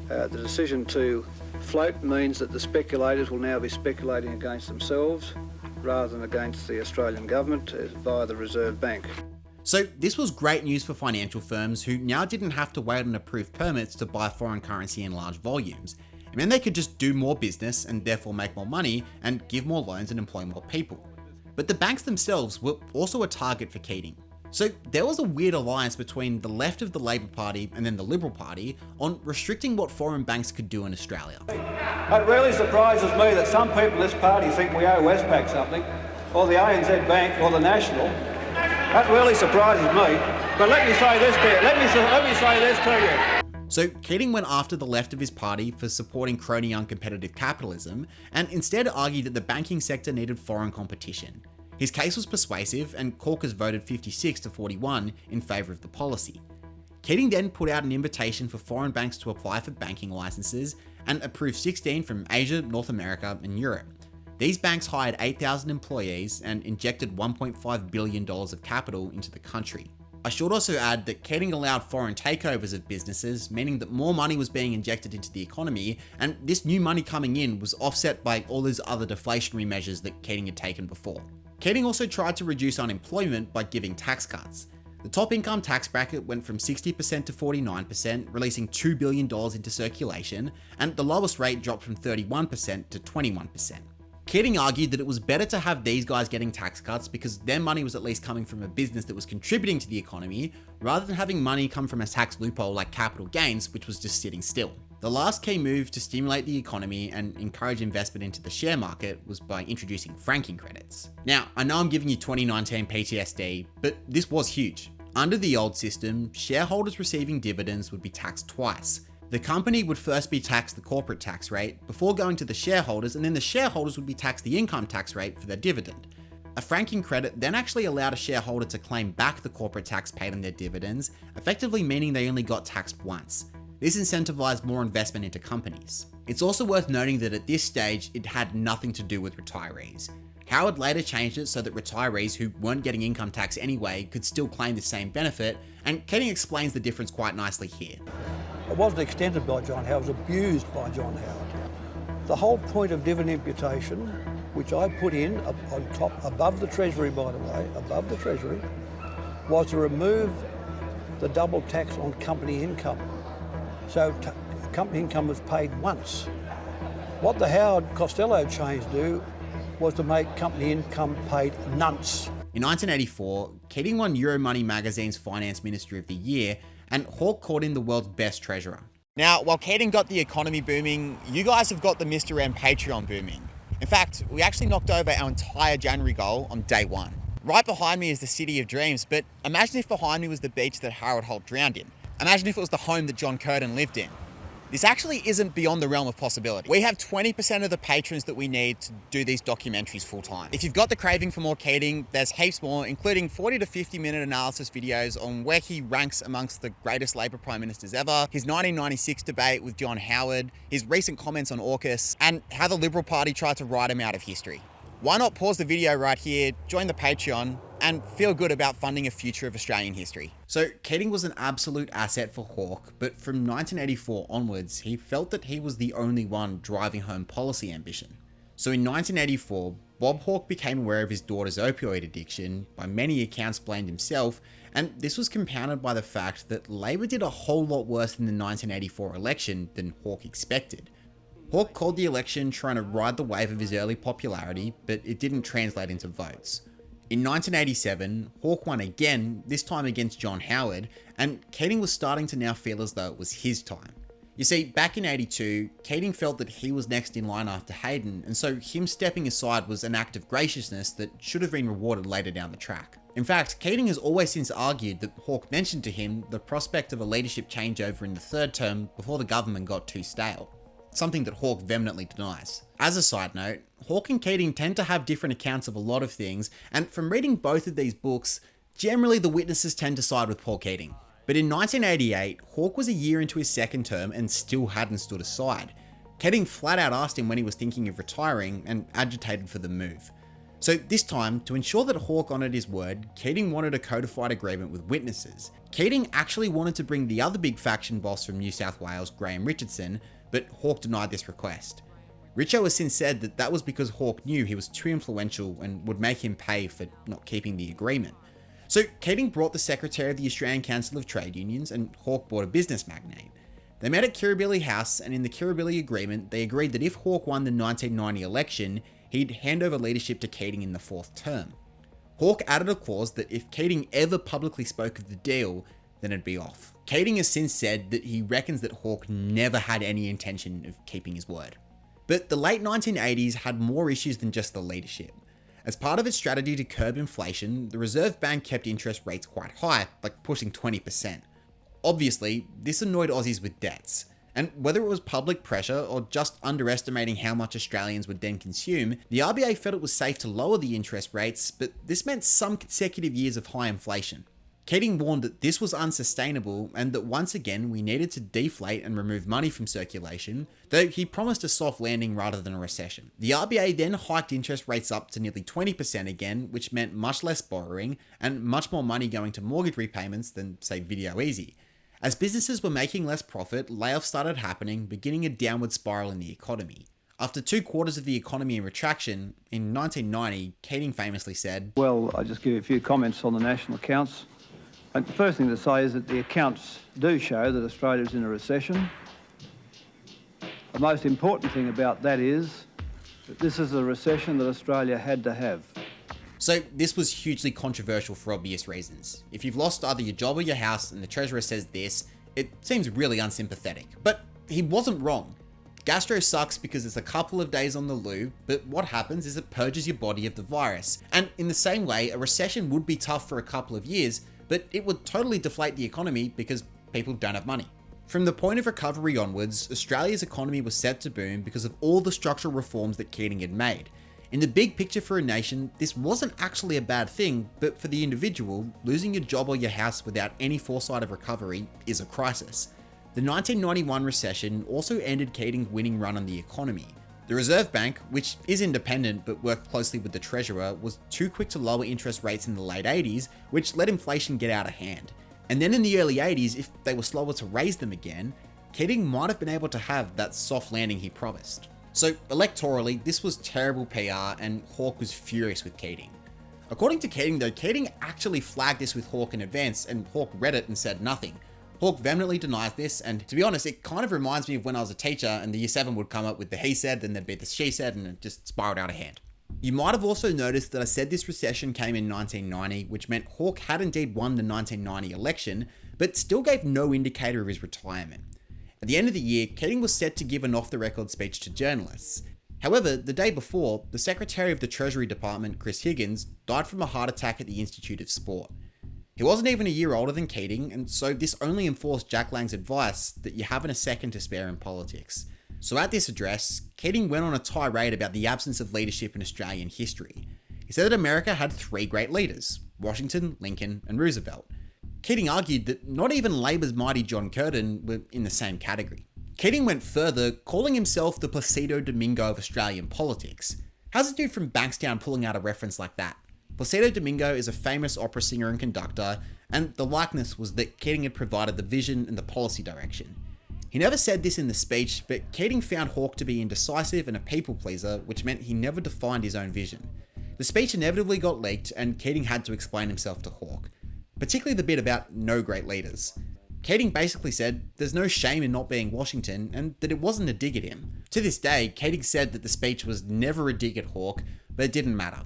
The decision to float means that the speculators will now be speculating against themselves rather than against the Australian government via the Reserve Bank. So this was great news for financial firms who now didn't have to wait on approved permits to buy foreign currency in large volumes. It meant they could just do more business and therefore make more money and give more loans and employ more people. But the banks themselves were also a target for Keating. So there was a weird alliance between the left of the Labor Party and then the Liberal Party on restricting what foreign banks could do in Australia. It really surprises me that some people in this party think we owe Westpac something, or the ANZ Bank, or the National. That really surprises me. But let me say this to you. Let me say this to you. So Keating went after the left of his party for supporting crony uncompetitive capitalism, and instead argued that the banking sector needed foreign competition. His case was persuasive, and caucus voted 56-41 in favour of the policy. Keating then put out an invitation for foreign banks to apply for banking licenses, and approved 16 from Asia, North America and Europe. These banks hired 8,000 employees and injected $1.5 billion of capital into the country. I should also add that Keating allowed foreign takeovers of businesses, meaning that more money was being injected into the economy, and this new money coming in was offset by all those other deflationary measures that Keating had taken before. Keating also tried to reduce unemployment by giving tax cuts. The top income tax bracket went from 60% to 49%, releasing $2 billion into circulation, and the lowest rate dropped from 31% to 21%. Keating argued that it was better to have these guys getting tax cuts because their money was at least coming from a business that was contributing to the economy, rather than having money come from a tax loophole like capital gains, which was just sitting still. The last key move to stimulate the economy and encourage investment into the share market was by introducing franking credits. Now, I know I'm giving you 2019 PTSD, but this was huge. Under the old system, shareholders receiving dividends would be taxed twice. The company would first be taxed the corporate tax rate before going to the shareholders, and then the shareholders would be taxed the income tax rate for their dividend. A franking credit then actually allowed a shareholder to claim back the corporate tax paid on their dividends, effectively meaning they only got taxed once. This incentivized more investment into companies. It's also worth noting that at this stage, it had nothing to do with retirees. Howard later changed it so that retirees who weren't getting income tax anyway could still claim the same benefit, and Keating explains the difference quite nicely here. It wasn't extended by John Howard, it was abused by John Howard. The whole point of dividend imputation, which I put in on top, above the Treasury by the way, above the Treasury, was to remove the double tax on company income. So company income was paid once. What the Howard Costello change do was to make company income paid nonce. In 1984, Keating won Euromoney magazine's Finance Minister of the Year, and Hawke called him the world's best treasurer. Now, while Keating got the economy booming, you guys have got the Mr. M Patreon booming. In fact, we actually knocked over our entire January goal on day one. Right behind me is the City of Dreams, but imagine if behind me was the beach that Harold Holt drowned in. Imagine if it was the home that John Curtin lived in. This actually isn't beyond the realm of possibility. We have 20% of the patrons that we need to do these documentaries full time. If you've got the craving for more Keating, there's heaps more, including 40 to 50 minute analysis videos on where he ranks amongst the greatest Labor Prime Ministers ever, his 1996 debate with John Howard, his recent comments on AUKUS, and how the Liberal Party tried to write him out of history. Why not pause the video right here, join the Patreon, and feel good about funding a future of Australian history. So Keating was an absolute asset for Hawke, but from 1984 onwards, he felt that he was the only one driving home policy ambition. So in 1984, Bob Hawke became aware of his daughter's opioid addiction, by many accounts blamed himself, and this was compounded by the fact that Labor did a whole lot worse in the 1984 election than Hawke expected. Hawke called the election trying to ride the wave of his early popularity, but it didn't translate into votes. In 1987, Hawke won again, this time against John Howard, and Keating was starting to now feel as though it was his time. You see, back in 82, Keating felt that he was next in line after Hayden, and so him stepping aside was an act of graciousness that should have been rewarded later down the track. In fact, Keating has always since argued that Hawke mentioned to him the prospect of a leadership changeover in the third term before the government got too stale. Something that Hawke vehemently denies. As a side note, Hawke and Keating tend to have different accounts of a lot of things, and from reading both of these books, generally the witnesses tend to side with Paul Keating. But in 1988, Hawke was a year into his second term and still hadn't stood aside. Keating flat out asked him when he was thinking of retiring and agitated for the move. So this time, to ensure that Hawke honoured his word, Keating wanted a codified agreement with witnesses. Keating actually wanted to bring the other big faction boss from New South Wales, Graham Richardson, but Hawke denied this request. Richo has since said that that was because Hawke knew he was too influential and would make him pay for not keeping the agreement. So Keating brought the Secretary of the Australian Council of Trade Unions and Hawke brought a business magnate. They met at Kirribilli House, and in the Kirribilli agreement, they agreed that if Hawke won the 1990 election, he'd hand over leadership to Keating in the fourth term. Hawke added a clause that if Keating ever publicly spoke of the deal, then it'd be off. Keating has since said that he reckons that Hawke never had any intention of keeping his word. But the late 1980s had more issues than just the leadership. As part of its strategy to curb inflation, the Reserve Bank kept interest rates quite high, like pushing 20%. Obviously, this annoyed Aussies with debts, and whether it was public pressure or just underestimating how much Australians would then consume, the RBA felt it was safe to lower the interest rates, but this meant some consecutive years of high inflation. Keating warned that this was unsustainable and that once again we needed to deflate and remove money from circulation, though he promised a soft landing rather than a recession. The RBA then hiked interest rates up to nearly 20% again, which meant much less borrowing and much more money going to mortgage repayments than, say, Video Easy. As businesses were making less profit, layoffs started happening, beginning a downward spiral in the economy. After 2 quarters of the economy in retraction, in 1990, Keating famously said, Well, I'll just give you a few comments on the national accounts. And the first thing to say is that the accounts do show that Australia is in a recession. The most important thing about that is that this is a recession that Australia had to have. So this was hugely controversial for obvious reasons. If you've lost either your job or your house and the Treasurer says this, it seems really unsympathetic. But he wasn't wrong. Gastro sucks because it's a couple of days on the loo, but what happens is it purges your body of the virus. And in the same way, a recession would be tough for a couple of years, but it would totally deflate the economy because people don't have money. From the point of recovery onwards, Australia's economy was set to boom because of all the structural reforms that Keating had made. In the big picture for a nation, this wasn't actually a bad thing, but for the individual, losing your job or your house without any foresight of recovery is a crisis. The 1991 recession also ended Keating's winning run on the economy. The Reserve Bank, which is independent but worked closely with the Treasurer, was too quick to lower interest rates in the late 80s, which let inflation get out of hand. And then in the early 80s, if they were slower to raise them again, Keating might have been able to have that soft landing he promised. So electorally, this was terrible PR and Hawke was furious with Keating. According to Keating though, Keating actually flagged this with Hawke in advance and Hawke read it and said nothing. Hawke vehemently denies this, and to be honest, it kind of reminds me of when I was a teacher and the year 7 would come up with the he said, then there'd be the she said, and it just spiraled out of hand. You might have also noticed that I said this recession came in 1990, which meant Hawke had indeed won the 1990 election, but still gave no indicator of his retirement. At the end of the year, Keating was set to give an off-the-record speech to journalists. However, the day before, the Secretary of the Treasury Department, Chris Higgins, died from a heart attack at the Institute of Sport. He wasn't even a year older than Keating, and so this only enforced Jack Lang's advice that you haven't a second to spare in politics. So at this address, Keating went on a tirade about the absence of leadership in Australian history. He said that America had 3 great leaders, Washington, Lincoln, and Roosevelt. Keating argued that not even Labor's mighty John Curtin were in the same category. Keating went further, calling himself the Placido Domingo of Australian politics. How's a dude from Bankstown pulling out a reference like that? Placido Domingo is a famous opera singer and conductor, and the likeness was that Keating had provided the vision and the policy direction. He never said this in the speech, but Keating found Hawke to be indecisive and a people pleaser, which meant he never defined his own vision. The speech inevitably got leaked, and Keating had to explain himself to Hawke, particularly the bit about no great leaders. Keating basically said there's no shame in not being Washington, and that it wasn't a dig at him. To this day, Keating said that the speech was never a dig at Hawke, but it didn't matter.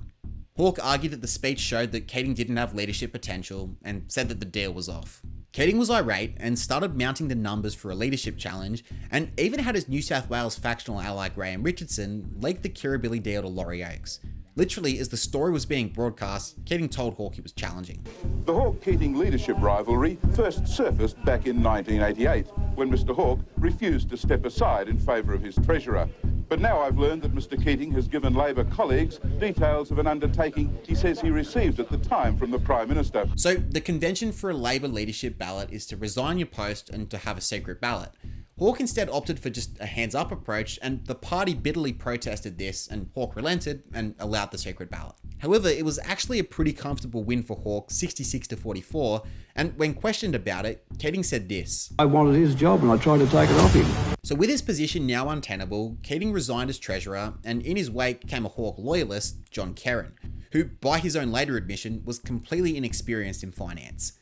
Hawke argued that the speech showed that Keating didn't have leadership potential, and said that the deal was off. Keating was irate and started mounting the numbers for a leadership challenge, and even had his New South Wales factional ally Graham Richardson leak the Kirribilli deal to Laurie Oakes. Literally, as the story was being broadcast, Keating told Hawke he was challenging. The Hawke-Keating leadership rivalry first surfaced back in 1988, when Mr Hawke refused to step aside in favour of his treasurer. But now I've learned that Mr Keating has given Labor colleagues details of an undertaking he says he received at the time from the Prime Minister. So the convention for a Labor leadership ballot is to resign your post and to have a secret ballot. Hawke instead opted for just a hands-up approach, and the party bitterly protested this, and Hawke relented and allowed the secret ballot. However, it was actually a pretty comfortable win for Hawke, 66-44, and when questioned about it, Keating said this: I wanted his job and I tried to take it off him. So with his position now untenable, Keating resigned as treasurer, and in his wake came a Hawke loyalist, John Kerrin, who, by his own later admission, was completely inexperienced in finance.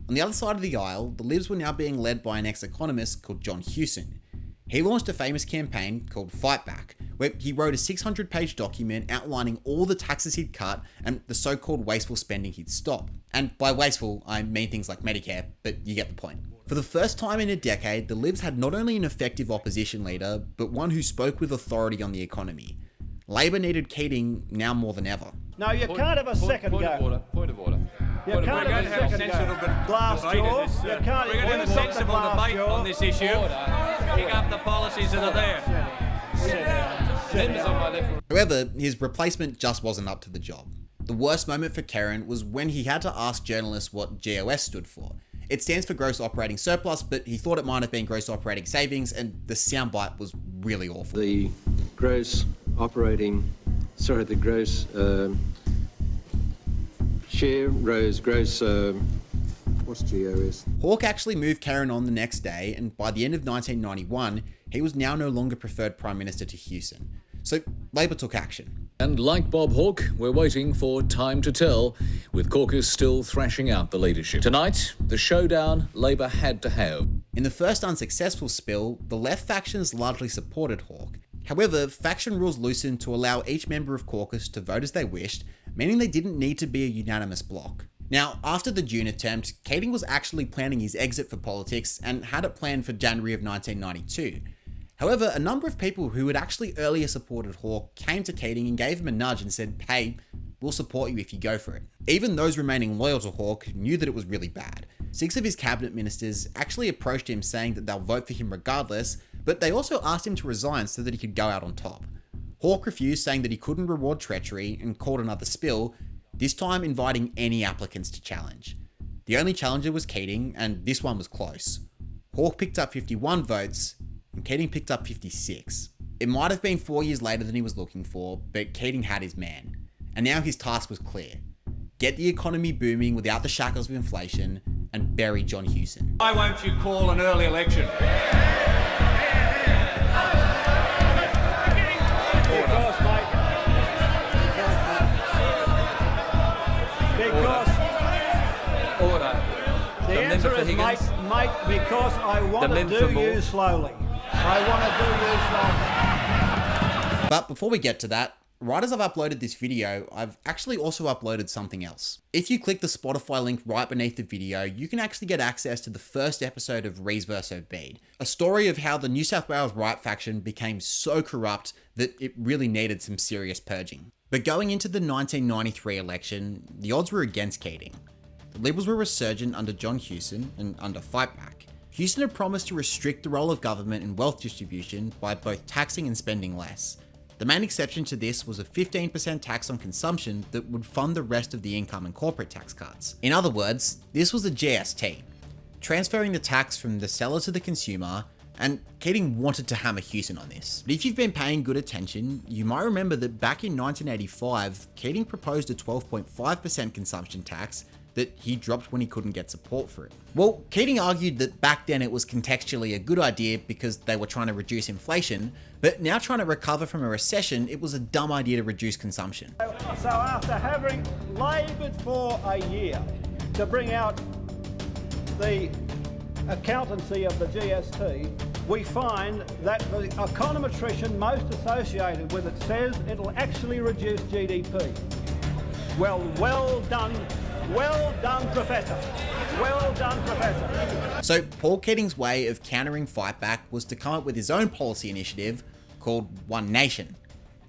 On the other side of the aisle, the Libs were now being led by an ex-economist called John Hewson. He launched a famous campaign called Fight Back, where he wrote a 600-page document outlining all the taxes he'd cut and the so-called wasteful spending he'd stop. And by wasteful, I mean things like Medicare, but you get the point. For the first time in a decade, the Libs had not only an effective opposition leader, but one who spoke with authority on the economy. Labor needed Keating now more than ever. No, you can't have a second go. Point of order. You can't have a second go. Glass jaw. You can't. We're going to have a sensible debate on this issue. Pick up the policies that are there. However, his replacement just wasn't up to the job. The worst moment for Kerrin was when he had to ask journalists what GOS stood for. It stands for Gross Operating Surplus, but he thought it might have been Gross Operating Savings, and the soundbite was really awful. The gross share rose, what's GOS? Hawke actually moved Kerrin on the next day, and by the end of 1991, he was now no longer preferred Prime Minister to Hewson. So Labor took action. And like Bob Hawke, we're waiting for time to tell, with caucus still thrashing out the leadership. Tonight, the showdown Labor had to have. In the first unsuccessful spill, the left factions largely supported Hawke. However, faction rules loosened to allow each member of caucus to vote as they wished, meaning they didn't need to be a unanimous bloc. Now, after the June attempt, Keating was actually planning his exit for politics and had it planned for January of 1992. However, a number of people who had actually earlier supported Hawke came to Keating and gave him a nudge and said, hey, we'll support you if you go for it. Even those remaining loyal to Hawke knew that it was really bad. 6 of his cabinet ministers actually approached him saying that they'll vote for him regardless, but they also asked him to resign so that he could go out on top. Hawke refused, saying that he couldn't reward treachery, and called another spill, this time inviting any applicants to challenge. The only challenger was Keating, and this one was close. Hawke picked up 51 votes, and Keating picked up 56. It might have been 4 years later than he was looking for, but Keating had his man. And now his task was clear. Get the economy booming without the shackles of inflation, and bury John Hewson. Why won't you call an early election? The answer is, mate, because I want to do you slowly. I want to do you slowly. But before we get to that, right as I've uploaded this video, I've actually also uploaded something else. If you click the Spotify link right beneath the video, you can actually get access to the first episode of Rees vs. Bede, a story of how the New South Wales right faction became so corrupt that it really needed some serious purging. But going into the 1993 election, the odds were against Keating. The Liberals were resurgent under John Hewson and under Fightback. Hewson had promised to restrict the role of government in wealth distribution by both taxing and spending less. The main exception to this was a 15% tax on consumption that would fund the rest of the income and corporate tax cuts. In other words, this was a GST, transferring the tax from the seller to the consumer, and Keating wanted to hammer Hewson on this. But if you've been paying good attention, you might remember that back in 1985, Keating proposed a 12.5% consumption tax that he dropped when he couldn't get support for it. Well, Keating argued that back then it was contextually a good idea because they were trying to reduce inflation, but now trying to recover from a recession, it was a dumb idea to reduce consumption. So after having laboured for a year to bring out the accountancy of the GST, we find that the econometrician most associated with it says it'll actually reduce GDP. Well done, Professor. Well done, Professor. So Paul Keating's way of countering Fightback was to come up with his own policy initiative called One Nation.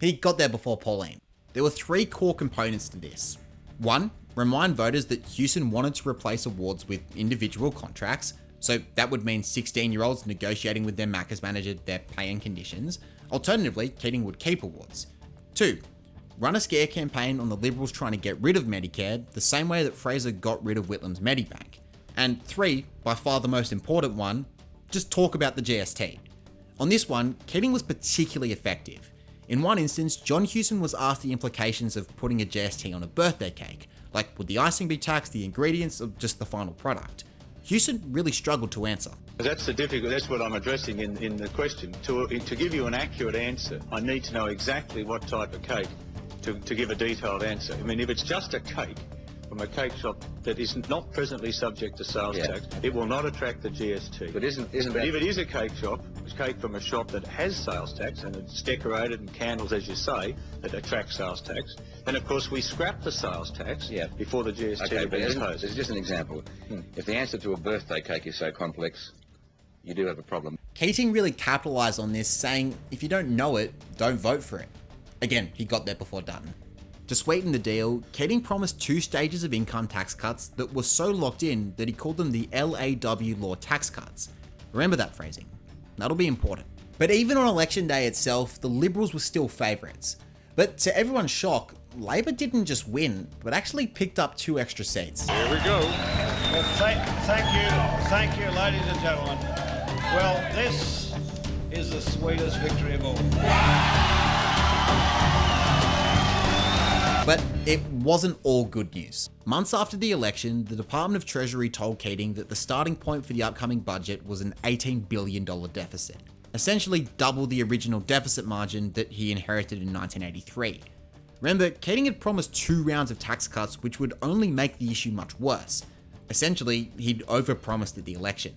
He got there before Pauline. There were three core components to this. One, remind voters that Hewson wanted to replace awards with individual contracts, so that would mean 16-year-olds negotiating with their Macca's manager their pay and conditions. Alternatively, Keating would keep awards. Two, run a scare campaign on the Liberals trying to get rid of Medicare the same way that Fraser got rid of Whitlam's Medibank. And three, by far the most important one, just talk about the GST. On this one, Keating was particularly effective. In one instance, John Hewson was asked the implications of putting a GST on a birthday cake, like would the icing be taxed, the ingredients, or just the final product? Hewson really struggled to answer. That's what I'm addressing in the question. To give you an accurate answer, I need to know exactly what type of cake to give a detailed answer. I mean, if it's just a cake from a cake shop that is not presently subject to sales tax, it will not attract the GST. But isn't if it is a cake from a shop that has sales tax and it's decorated and candles, as you say, that attract sales tax, then of course we scrap the sales tax before the GST is imposed. It's just an example. If the answer to a birthday cake is so complex, you do have a problem. Keating really capitalised on this, saying if you don't know it, don't vote for it. Again, he got there before Dutton. To sweeten the deal, Keating promised 2 stages of income tax cuts that were so locked in that he called them the LAW law tax cuts. Remember that phrasing. That'll be important. But even on election day itself, the Liberals were still favourites. But to everyone's shock, Labor didn't just win, but actually picked up 2 extra seats. Here we go. Well, thank you, ladies and gentlemen. Well, this is the sweetest victory of all. But it wasn't all good news. Months after the election, the Department of Treasury told Keating that the starting point for the upcoming budget was an $18 billion deficit, essentially double the original deficit margin that he inherited in 1983. Remember, Keating had promised 2 rounds of tax cuts which would only make the issue much worse. Essentially, he'd overpromised at the election.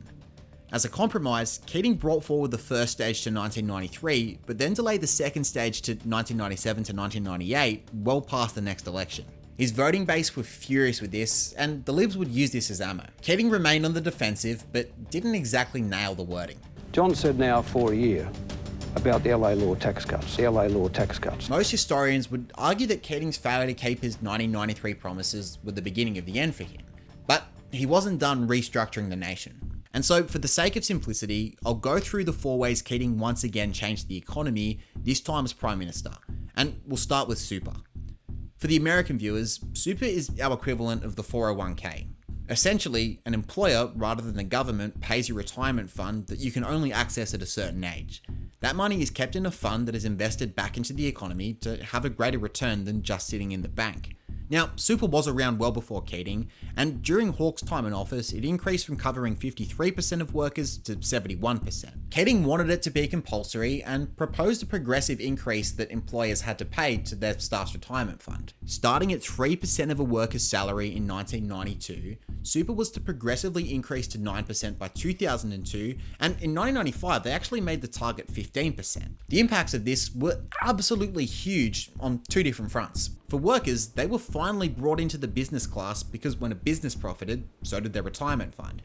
As a compromise, Keating brought forward the first stage to 1993, but then delayed the second stage to 1997 to 1998, well past the next election. His voting base were furious with this, and the Libs would use this as ammo. Keating remained on the defensive, but didn't exactly nail the wording. John said now for a year about the LA law tax cuts, Most historians would argue that Keating's failure to keep his 1993 promises were the beginning of the end for him. But he wasn't done restructuring the nation. And so, for the sake of simplicity, I'll go through the 4 ways Keating once again changed the economy, this time as Prime Minister. And we'll start with super. For the American viewers, super is our equivalent of the 401k. Essentially, an employer, rather than the government, pays your retirement fund that you can only access at a certain age. That money is kept in a fund that is invested back into the economy to have a greater return than just sitting in the bank. Now, super was around well before Keating, and during Hawke's time in office, it increased from covering 53% of workers to 71%. Keating wanted it to be compulsory and proposed a progressive increase that employers had to pay to their staff's retirement fund. Starting at 3% of a worker's salary in 1992, super was to progressively increase to 9% by 2002, and in 1995 they actually made the target 15%. The impacts of this were absolutely huge on two different fronts. For workers, they were finally brought into the business class because when a business profited, so did their retirement fund.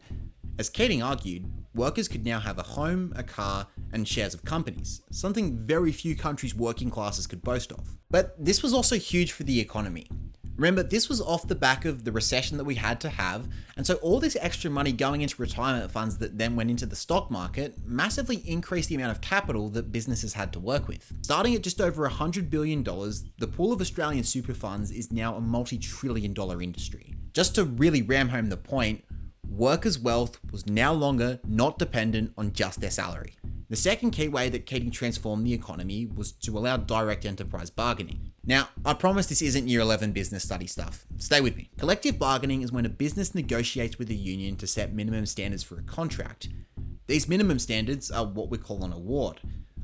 As Keating argued, workers could now have a home, a car, and shares of companies, something very few countries' working classes could boast of. But this was also huge for the economy. Remember, this was off the back of the recession that we had to have, and so all this extra money going into retirement funds that then went into the stock market massively increased the amount of capital that businesses had to work with. Starting at just over $100 billion, the pool of Australian super funds is now a multi-trillion-dollar industry. Just to really ram home the point, workers' wealth was now longer not dependent on just their salary. The second key way that Keating transformed the economy was to allow direct enterprise bargaining. Now, I promise this isn't year 11 business study stuff. Stay with me. Collective bargaining is when a business negotiates with a union to set minimum standards for a contract. These minimum standards are what we call an award.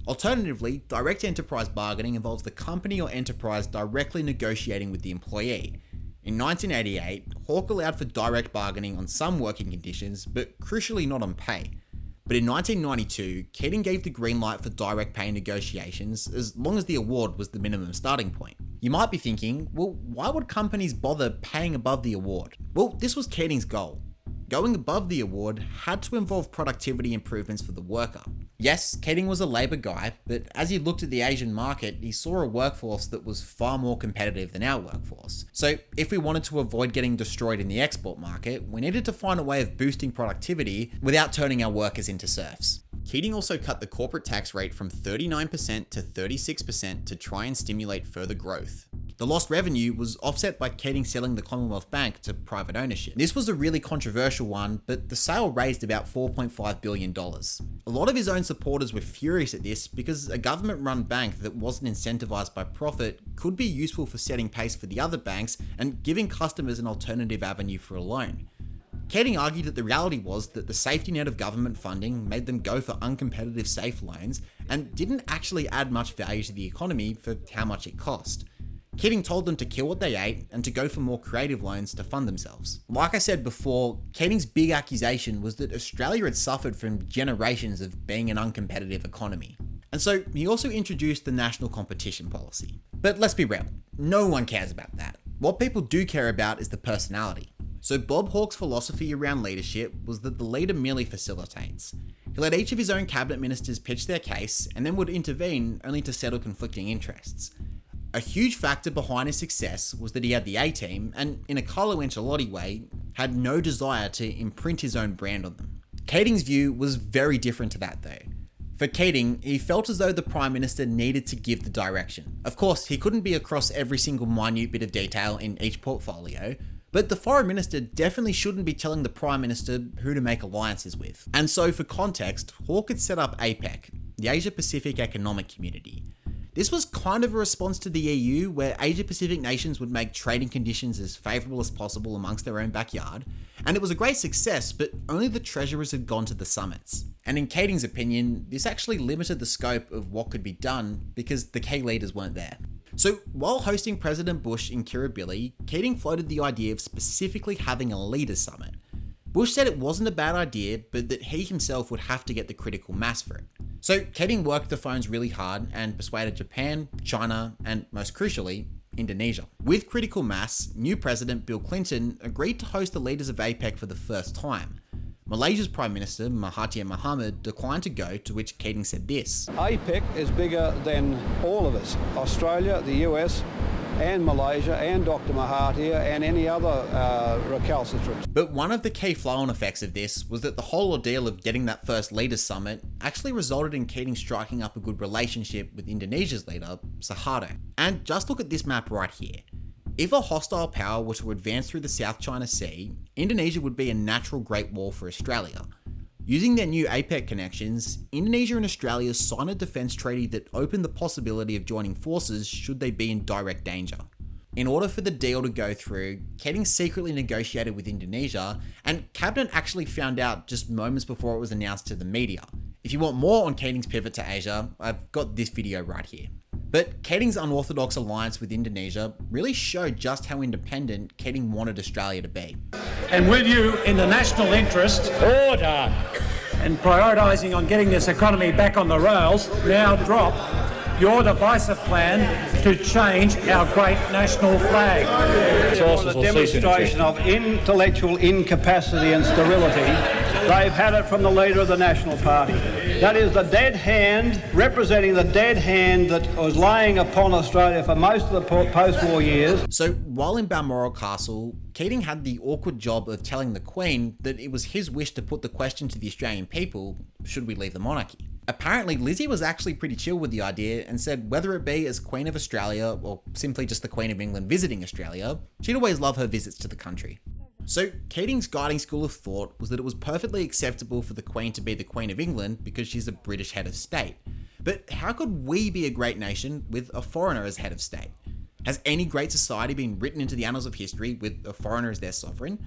Alternatively, direct enterprise bargaining involves the company or enterprise directly negotiating with the employee. In 1988, Hawke allowed for direct bargaining on some working conditions, but crucially not on pay. But in 1992, Keating gave the green light for direct pay negotiations as long as the award was the minimum starting point. You might be thinking, well, why would companies bother paying above the award? Well, this was Keating's goal. Going above the award had to involve productivity improvements for the worker. Yes, Keating was a Labour guy, but as he looked at the Asian market, he saw a workforce that was far more competitive than our workforce. So if we wanted to avoid getting destroyed in the export market, we needed to find a way of boosting productivity without turning our workers into serfs. Keating also cut the corporate tax rate from 39% to 36% to try and stimulate further growth. The lost revenue was offset by Keating selling the Commonwealth Bank to private ownership. This was a really controversial one, but the sale raised about $4.5 billion. A lot of his own supporters were furious at this because a government-run bank that wasn't incentivized by profit could be useful for setting pace for the other banks and giving customers an alternative avenue for a loan. Keating argued that the reality was that the safety net of government funding made them go for uncompetitive safe loans and didn't actually add much value to the economy for how much it cost. Keating told them to kill what they ate and to go for more creative loans to fund themselves. Like I said before, Keating's big accusation was that Australia had suffered from generations of being an uncompetitive economy. And so he also introduced the National Competition Policy. But let's be real, no one cares about that. What people do care about is the personality. So Bob Hawke's philosophy around leadership was that the leader merely facilitates. He let each of his own cabinet ministers pitch their case and then would intervene only to settle conflicting interests. A huge factor behind his success was that he had the A-team and, in a Carlo Ancelotti way, had no desire to imprint his own brand on them. Keating's view was very different to that though. For Keating, he felt as though the Prime Minister needed to give the direction. Of course, he couldn't be across every single minute bit of detail in each portfolio, but the Foreign Minister definitely shouldn't be telling the Prime Minister who to make alliances with. And so for context, Hawke had set up APEC, the Asia Pacific Economic Community. This was kind of a response to the EU, where Asia Pacific nations would make trading conditions as favourable as possible amongst their own backyard, and it was a great success, but only the treasurers had gone to the summits. And in Keating's opinion, this actually limited the scope of what could be done because the key leaders weren't there. So while hosting President Bush in Kirribilli, Keating floated the idea of specifically having a leaders summit. Bush said it wasn't a bad idea, but that he himself would have to get the critical mass for it. So Keating worked the phones really hard and persuaded Japan, China, and most crucially, Indonesia. With critical mass, new President Bill Clinton agreed to host the leaders of APEC for the first time. Malaysia's Prime Minister Mahathir Mohamad declined to go, to which Keating said this. APEC is bigger than all of us. Australia, the US, and Malaysia, and Dr. Mahathir, and any other recalcitrants. But one of the key flow-on effects of this was that the whole ordeal of getting that first leaders summit actually resulted in Keating striking up a good relationship with Indonesia's leader, Suharto. And just look at this map right here. If a hostile power were to advance through the South China Sea, Indonesia would be a natural Great Wall for Australia. Using their new APEC connections, Indonesia and Australia signed a defence treaty that opened the possibility of joining forces should they be in direct danger. In order for the deal to go through, Keating secretly negotiated with Indonesia, and Cabinet actually found out just moments before it was announced to the media. If you want more on Keating's pivot to Asia, I've got this video right here. But Keating's unorthodox alliance with Indonesia really showed just how independent Keating wanted Australia to be. And with you in the national interest, order, and prioritising on getting this economy back on the rails, now drop your divisive plan to change our great national flag. A demonstration of intellectual incapacity and sterility. They've had it from the leader of the National Party. That is the dead hand, representing the dead hand that was laying upon Australia for most of the post-war years. So while in Balmoral Castle, Keating had the awkward job of telling the Queen that it was his wish to put the question to the Australian people, should we leave the monarchy? Apparently, Lizzie was actually pretty chill with the idea and said whether it be as Queen of Australia or simply just the Queen of England visiting Australia, she'd always love her visits to the country. So Keating's guiding school of thought was that it was perfectly acceptable for the Queen to be the Queen of England because she's a British head of state. But how could we be a great nation with a foreigner as head of state? Has any great society been written into the annals of history with a foreigner as their sovereign?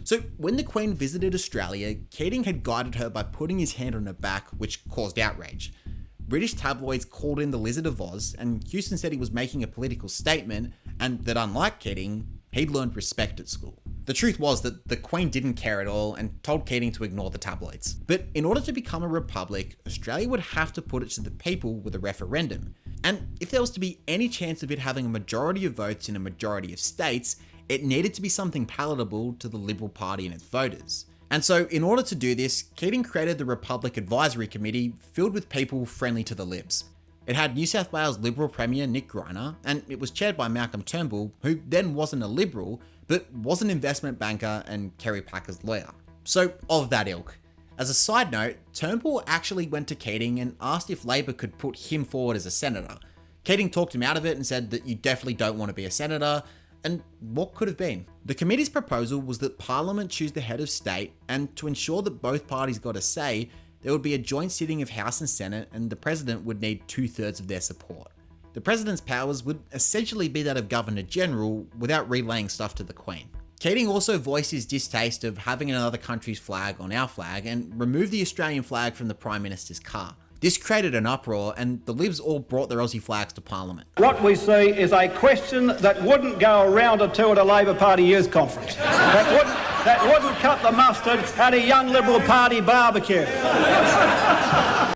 So when the Queen visited Australia, Keating had guided her by putting his hand on her back, which caused outrage. British tabloids called in the Lizard of Oz, and Houston said he was making a political statement, and that unlike Keating, he'd learned respect at school. The truth was that the Queen didn't care at all and told Keating to ignore the tabloids. But in order to become a republic, Australia would have to put it to the people with a referendum. And if there was to be any chance of it having a majority of votes in a majority of states, it needed to be something palatable to the Liberal Party and its voters. And so in order to do this, Keating created the Republic Advisory Committee filled with people friendly to the Libs. It had New South Wales Liberal Premier Nick Greiner, and it was chaired by Malcolm Turnbull, who then wasn't a Liberal, but was an investment banker and Kerry Packer's lawyer. So of that ilk. As a side note, Turnbull actually went to Keating and asked if Labor could put him forward as a senator. Keating talked him out of it and said that you definitely don't want to be a senator, and what could have been? The committee's proposal was that Parliament choose the head of state, and to ensure that both parties got a say, there would be a joint sitting of House and Senate, and the President would need 2/3 of their support. The President's powers would essentially be that of Governor General without relaying stuff to the Queen. Keating also voiced his distaste of having another country's flag on our flag and removed the Australian flag from the Prime Minister's car. This created an uproar, and the Libs all brought their Aussie flags to Parliament. What we see is a question that wouldn't go around or two at a Labor Party youth conference. That wouldn't cut the mustard at a young Liberal Party barbecue.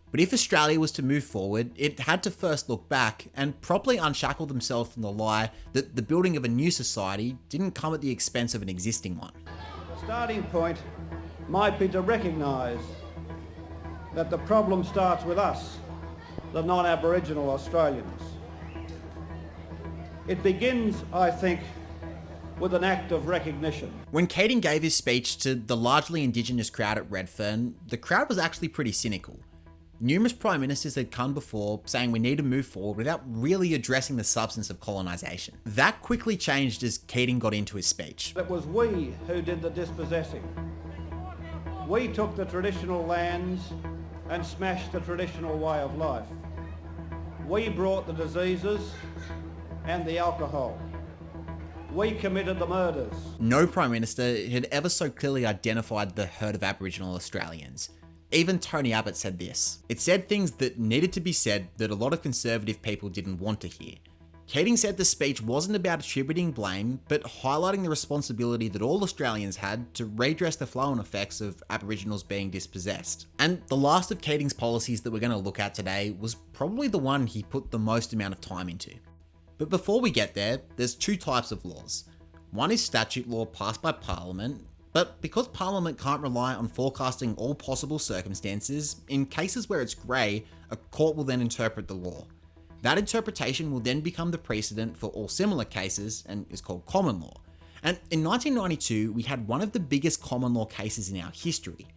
But if Australia was to move forward, it had to first look back and properly unshackle themselves from the lie that the building of a new society didn't come at the expense of an existing one. The starting point might be to recognise that the problem starts with us, the non-Aboriginal Australians. It begins, I think, with an act of recognition. When Keating gave his speech to the largely Indigenous crowd at Redfern, the crowd was actually pretty cynical. Numerous prime ministers had come before saying we need to move forward without really addressing the substance of colonisation. That quickly changed as Keating got into his speech. It was we who did the dispossessing. We took the traditional lands and smashed the traditional way of life. We brought the diseases and the alcohol. We committed the murders. No Prime Minister had ever so clearly identified the hurt of Aboriginal Australians. Even Tony Abbott said this. It said things that needed to be said that a lot of conservative people didn't want to hear. Keating said the speech wasn't about attributing blame, but highlighting the responsibility that all Australians had to redress the flow-on effects of Aboriginals being dispossessed. And the last of Keating's policies that we're going to look at today was probably the one he put the most amount of time into. But before we get there, there's two types of laws. One is statute law passed by Parliament, but because Parliament can't rely on forecasting all possible circumstances, in cases where it's grey, a court will then interpret the law. That interpretation will then become the precedent for all similar cases and is called common law. And in 1992, we had one of the biggest common law cases in our history,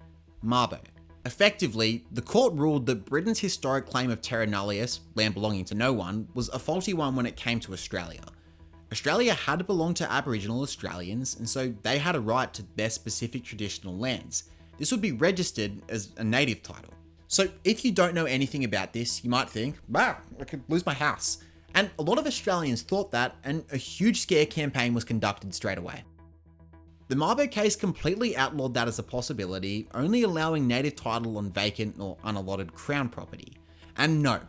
Mabo. Effectively, the court ruled that Britain's historic claim of terra nullius, land belonging to no one, was a faulty one when it came to Australia. Australia had belonged to Aboriginal Australians, and so they had a right to their specific traditional lands. This would be registered as a native title. So if you don't know anything about this, you might think, wow, I could lose my house. And a lot of Australians thought that, and a huge scare campaign was conducted straight away. The Mabo case completely outlawed that as a possibility, only allowing native title on vacant or unallotted Crown property. And no,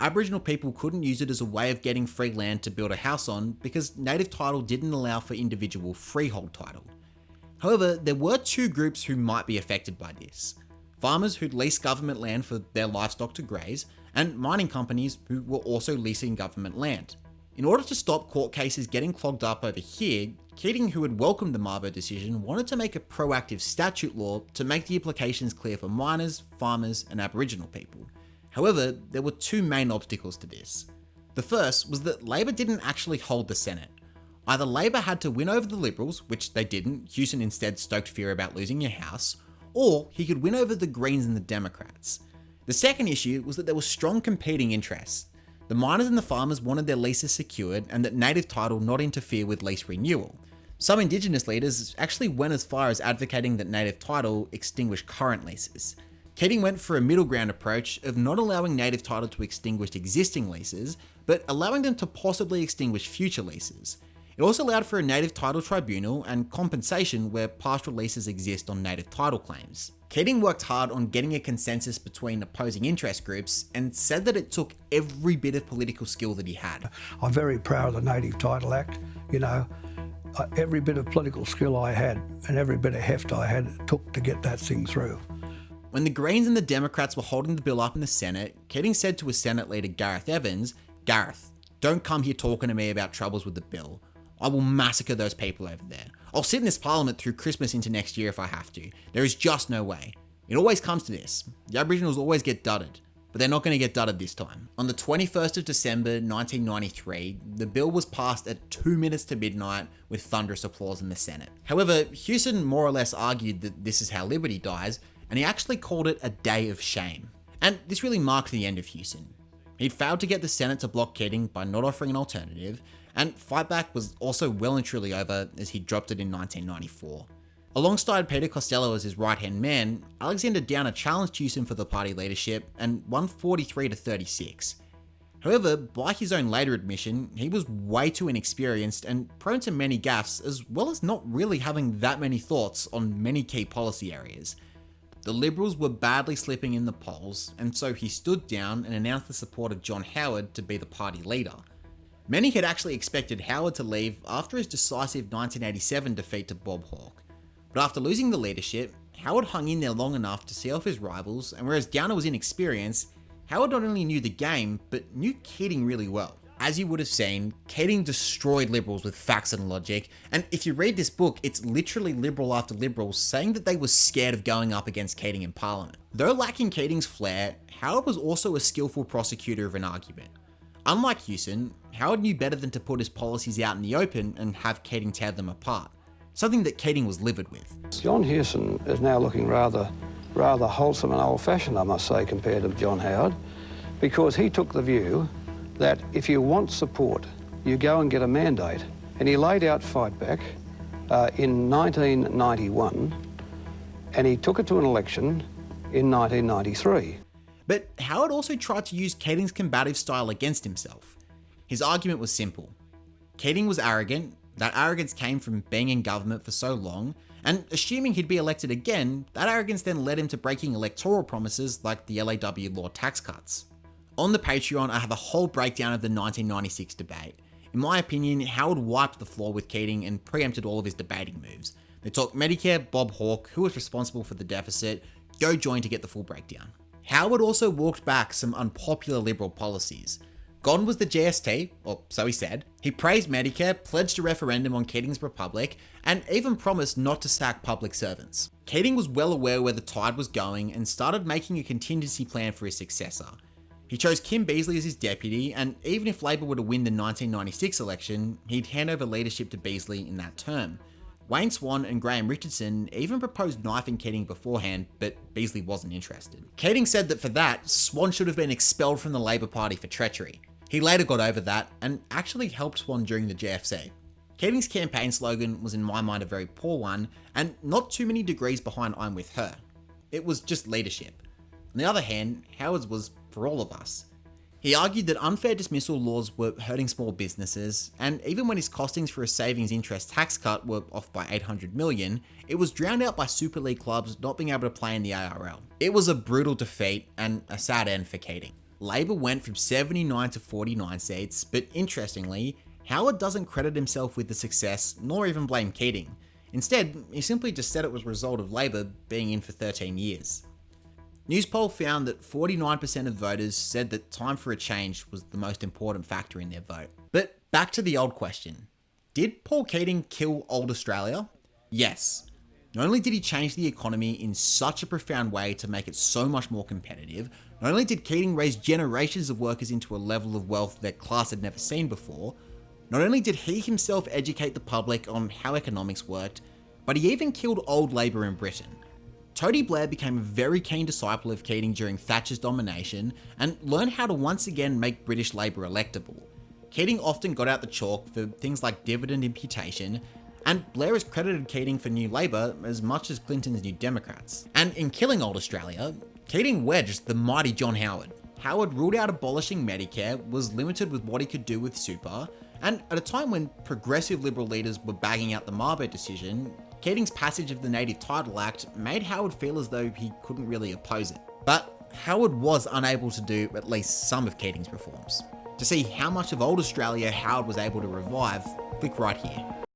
Aboriginal people couldn't use it as a way of getting free land to build a house on because native title didn't allow for individual freehold title. However, there were two groups who might be affected by this. Farmers who'd leased government land for their livestock to graze, and mining companies who were also leasing government land. In order to stop court cases getting clogged up over here, Keating, who had welcomed the Mabo decision, wanted to make a proactive statute law to make the implications clear for miners, farmers, and Aboriginal people. However, there were two main obstacles to this. The first was that Labor didn't actually hold the Senate. Either Labor had to win over the Liberals, which they didn't, Hewson instead stoked fear about losing your house, or he could win over the Greens and the Democrats. The second issue was that there were strong competing interests. The miners and the farmers wanted their leases secured and that native title not interfere with lease renewal. Some Indigenous leaders actually went as far as advocating that native title extinguish current leases. Keating went for a middle ground approach of not allowing native title to extinguish existing leases, but allowing them to possibly extinguish future leases. It also allowed for a native title tribunal and compensation where pastoral leases exist on native title claims. Keating worked hard on getting a consensus between opposing interest groups and said that it took every bit of political skill that he had. I'm very proud of the Native Title Act. You know, every bit of political skill I had and every bit of heft I had it took to get that thing through. When the Greens and the Democrats were holding the bill up in the Senate, Keating said to his Senate leader Gareth Evans, "Gareth, don't come here talking to me about troubles with the bill. I will massacre those people over there. I'll sit in this parliament through Christmas into next year if I have to. There is just no way. It always comes to this. The Aboriginals always get dudded, but they're not going to get dudded this time." On the 21st of December 1993, the bill was passed at 2 minutes to midnight with thunderous applause in the Senate. However, Hewson more or less argued that this is how liberty dies, and he actually called it a day of shame. And this really marked the end of Hewson. He'd failed to get the Senate to block Keating by not offering an alternative, and Fightback was also well and truly over as he dropped it in 1994. Alongside Peter Costello as his right-hand man, Alexander Downer challenged Hewson for the party leadership and won 43 to 36. However, by his own later admission, he was way too inexperienced and prone to many gaffes, as well as not really having that many thoughts on many key policy areas. The Liberals were badly slipping in the polls, and so he stood down and announced the support of John Howard to be the party leader. Many had actually expected Howard to leave after his decisive 1987 defeat to Bob Hawke. But after losing the leadership, Howard hung in there long enough to see off his rivals, and whereas Downer was inexperienced, Howard not only knew the game, but knew Keating really well. As you would have seen, Keating destroyed Liberals with facts and logic, and if you read this book, it's literally Liberal after Liberal saying that they were scared of going up against Keating in Parliament. Though lacking Keating's flair, Howard was also a skillful prosecutor of an argument. Unlike Hewson, Howard knew better than to put his policies out in the open and have Keating tear them apart, something that Keating was livid with. John Hewson is now looking rather wholesome and old-fashioned, I must say, compared to John Howard, because he took the view that if you want support, you go and get a mandate. And he laid out Fightback in 1991, and he took it to an election in 1993. But Howard also tried to use Keating's combative style against himself. His argument was simple. Keating was arrogant, that arrogance came from being in government for so long, and assuming he'd be elected again, that arrogance then led him to breaking electoral promises like the LAW law tax cuts. On the Patreon, I have a whole breakdown of the 1996 debate. In my opinion, Howard wiped the floor with Keating and preempted all of his debating moves. They talked Medicare, Bob Hawke, who was responsible for the deficit, go join to get the full breakdown. Howard also walked back some unpopular Liberal policies. Gone was the GST, or so he said. He praised Medicare, pledged a referendum on Keating's Republic, and even promised not to sack public servants. Keating was well aware where the tide was going and started making a contingency plan for his successor. He chose Kim Beazley as his deputy, and even if Labor were to win the 1996 election, he'd hand over leadership to Beazley in that term. Wayne Swan and Graham Richardson even proposed knifing Keating beforehand, but Beazley wasn't interested. Keating said that for that, Swan should have been expelled from the Labor Party for treachery. He later got over that and actually helped Swan during the GFC. Keating's campaign slogan was in my mind a very poor one, and not too many degrees behind I'm with her. It was just leadership. On the other hand, Howard's was for all of us. He argued that unfair dismissal laws were hurting small businesses, and even when his costings for a savings interest tax cut were off by $800 million, it was drowned out by Super League clubs not being able to play in the ARL. It was a brutal defeat and a sad end for Keating. Labor went from 79 to 49 seats, but interestingly, Howard doesn't credit himself with the success, nor even blame Keating. Instead, he simply just said it was a result of Labor being in for 13 years. Newspoll found that 49% of voters said that time for a change was the most important factor in their vote. But back to the old question. Did Paul Keating kill old Australia? Yes. Not only did he change the economy in such a profound way to make it so much more competitive, not only did Keating raise generations of workers into a level of wealth their class had never seen before, not only did he himself educate the public on how economics worked, but he even killed old Labor in Britain. Tony Blair became a very keen disciple of Keating during Thatcher's domination and learned how to once again make British Labor electable. Keating often got out the chalk for things like dividend imputation, and Blair has credited Keating for New Labour as much as Clinton's New Democrats. And in killing old Australia, Keating wedged the mighty John Howard. Howard ruled out abolishing Medicare, was limited with what he could do with super, and at a time when progressive Liberal leaders were bagging out the Mabo decision, Keating's passage of the Native Title Act made Howard feel as though he couldn't really oppose it. But Howard was unable to do at least some of Keating's reforms. To see how much of old Australia Howard was able to revive, click right here.